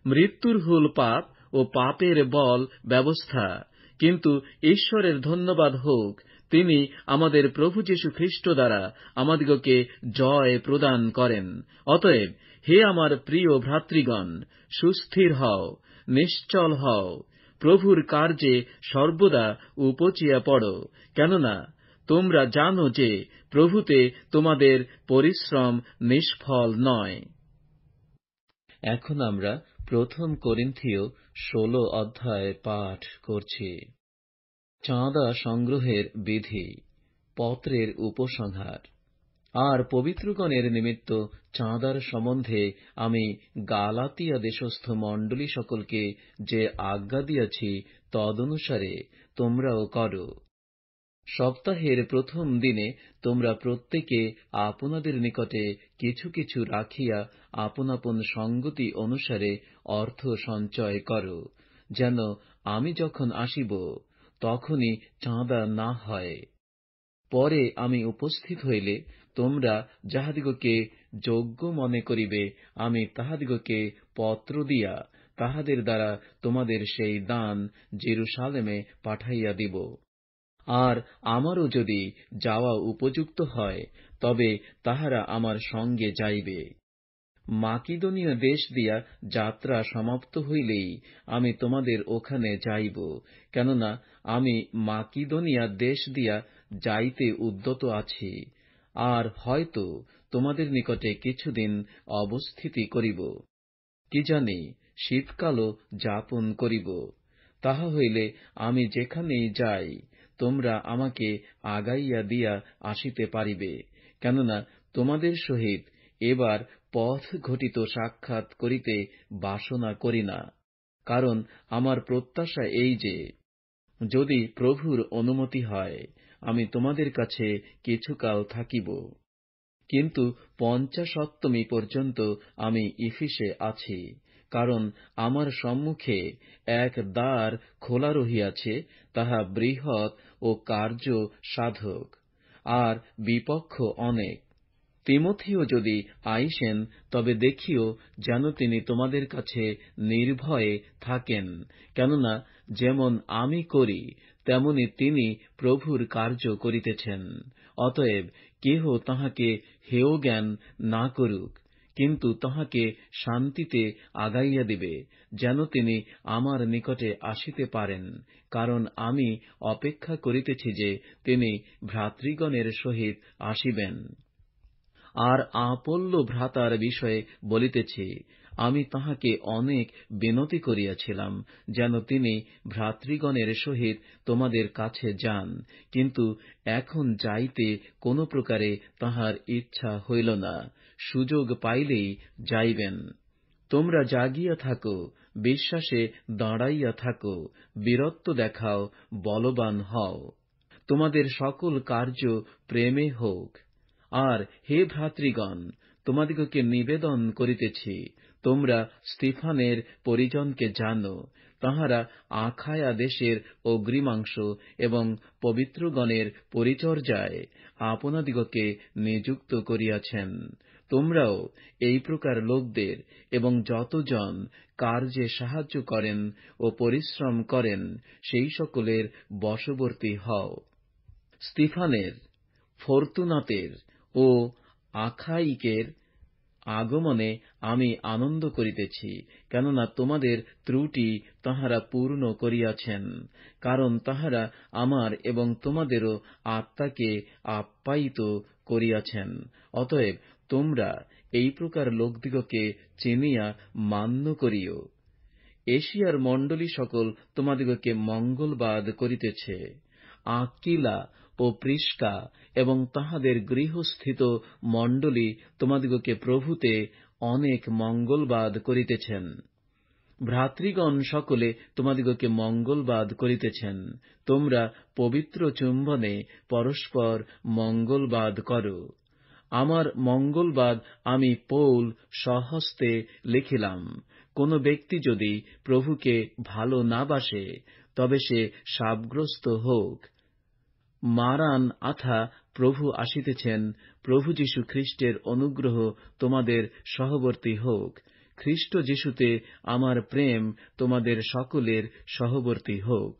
মৃত্যুর হুল পাপ ও পাপের বল ব্যবস্থা। কিন্তু ঈশ্বরের ধন্যবাদ হোক, তিনি আমাদের প্রভু যীশু খ্রিস্ট দ্বারা আমাদিগকে জয় প্রদান করেন। অতএব হে আমার প্রিয় ভ্রাতৃগণ, সুস্থির হও, নিশ্চল হও, প্রভুর কার্যে সর্বদা উপচিয়া পড়ো, কেননা তোমরা জানো যে প্রভুতে তোমাদের পরিশ্রম নিষ্ফল নয়। এখন আমরা প্রথম করিন্থীয় 16 অধ্যায় পাঠ করছি। চাঁদা সংগ্রহের বিধি, পত্রের উপসংহার। আর পবিত্রগণের নিমিত্ত চাঁদার সম্বন্ধে আমি গালাতিয়া দেশস্থ মণ্ডলী সকলকে যে আজ্ঞা দিয়াছি, তদনুসারে তোমরাও করো। সপ্তাহের প্রথম দিনে তোমরা প্রত্যেকে আপনাদের নিকটে কিছু কিছু রাখিয়া আপন আপন সঙ্গতি অনুসারে অর্থ সঞ্চয় করো, যেন আমি যখন আসিব তখনই চাঁদা না হয়। পরে আমি উপস্থিত হইলে তোমরা যাহাদিগকে যোগ্য মনে করিবে, আমি তাহাদিগকে পত্র দিয়া তাহাদের দ্বারা তোমাদের সেই দান জেরুসালেমে পাঠাইয়া দিব। আর আমারও যদি যাওয়া উপযুক্ত হয়, তবে তাহারা আমার সঙ্গে যাইবে। মাকিদনীয় দেশ দিয়া যাত্রা সমাপ্ত হইলেই আমি তোমাদের ওখানে যাইব, কেননা আমি মাকিদনিয়া দেশ দিয়া যাইতে উদ্যত আছি। আর হয়তো তোমাদের নিকটে কিছুদিন অবস্থিতি করিব, কি জানি শীতকালও যাপন করিব। তাহা হইলে আমি যেখানেই যাই, তোমরা আমাকে আগাইয়া দিয়া আসিতে পারিবে, কেননা তোমাদের সহিত এবার পথ ঘটিত সাক্ষাৎ করিতে বাসনা করি না, কারণ আমার প্রত্যাশা এই যে, যদি প্রভুর অনুমতি হয়, আমি তোমাদের কাছে কিছুকাল থাকিব। কিন্তু ৫০মি পর্যন্ত আমি ইফিসে আছি, কারণ আমার সম্মুখে এক দ্বার খোলা রহিয়াছে, তাহা বৃহৎ ও কার্য সাধক, আর বিপক্ষ অনেক। তিমথিও যদি আইসেন, তবে দেখিও যেন তিনি তোমাদের কাছে নির্ভয়ে থাকেন, কেননা যেমন আমি করি তেমনি তিনি প্রভুর কার্য করিতেছেন। অতএব কেহ তাহাকে হেয় জ্ঞান না করুক, কিন্তু তাহাকে শান্তিতে আগাইয়া দিবে, যেন তিনি আমার নিকটে আসিতে পারেন, কারণ আমি অপেক্ষা করিতেছি যে তিনি ভ্রাতৃগণের সহিত আসিবেন। আর আপল্ল ভ্রাতার বিষয়ে বলিতেছি, আমি তাহাকে অনেক বিনতি করিয়াছিলাম, যেন তিনি ভ্রাতৃগণের সহিত তোমাদের কাছে যান, কিন্তু এখন যাইতে কোন প্রকারে তাহার ইচ্ছা হইল না, সুযোগ পাইলেই যাইবেন। তোমরা জাগিয়া থাকো, বিশ্বাসে দাঁড়াইয়া থাকো, বীরত্ব দেখাও, বলবান হও। তোমাদের সকল কার্য প্রেমে হোক। আর হে ভ্রাতৃগণ, তোমাদিগকে নিবেদন করিতেছি, তোমরা স্তিফানের পরিজনকে জানো। তাঁহারা আখায়া দেশের অগ্রিমাংশ এবং পবিত্রগণের পরিচর্যায় আপনাদিগকে নিযুক্ত করিয়াছেন। তোমরাও এই প্রকার লোকদের এবং যতজন কার্যে সাহায্য করেন ও পরিশ্রম করেন, সেই সকলের বশবর্তী হও। স্তিফানের, ফর্তুনাতের ও আখাইকের আগমনে আমি আনন্দ করিতেছি, কেননা তোমাদের ত্রুটি তাঁহারা পূর্ণ করিয়াছেন, কারণ তাঁহারা আমার এবং তোমাদেরও আত্মাকে আপ্যায়িত করিয়াছেন। অতএব তোমরা এই প্রকার লোকদিগকে চিনিয়া মান্য করিও। এশিয়ার মণ্ডলী সকল তোমাদিগকে মঙ্গলবাদ করিতেছে। আক্বিলা ও প্রিস্কা এবং তাহাদের গৃহস্থিত মণ্ডলী তোমাদিগকে প্রভুতে অনেক মঙ্গলবাদ করিতেছেন। ভ্রাতৃগণ সকলে তোমাদিগকে মঙ্গলবাদ করিতেছেন। তোমরা পবিত্র চুম্বনে পরস্পর মঙ্গলবাদ করো। আমার মঙ্গলবাদ আমি পৌল স্বহস্তে লিখিলাম। কোন ব্যক্তি যদি প্রভুকে ভালো না বাসে, তবে সে শাপগ্রস্ত হোক। মারান আথা, প্রভু আসিতেছেন। প্রভু যীশু খ্রিস্টের অনুগ্রহ তোমাদের সহবর্তী হোক। খ্রিস্ট যীশুতে আমার প্রেম তোমাদের সকলের সহবর্তী হোক।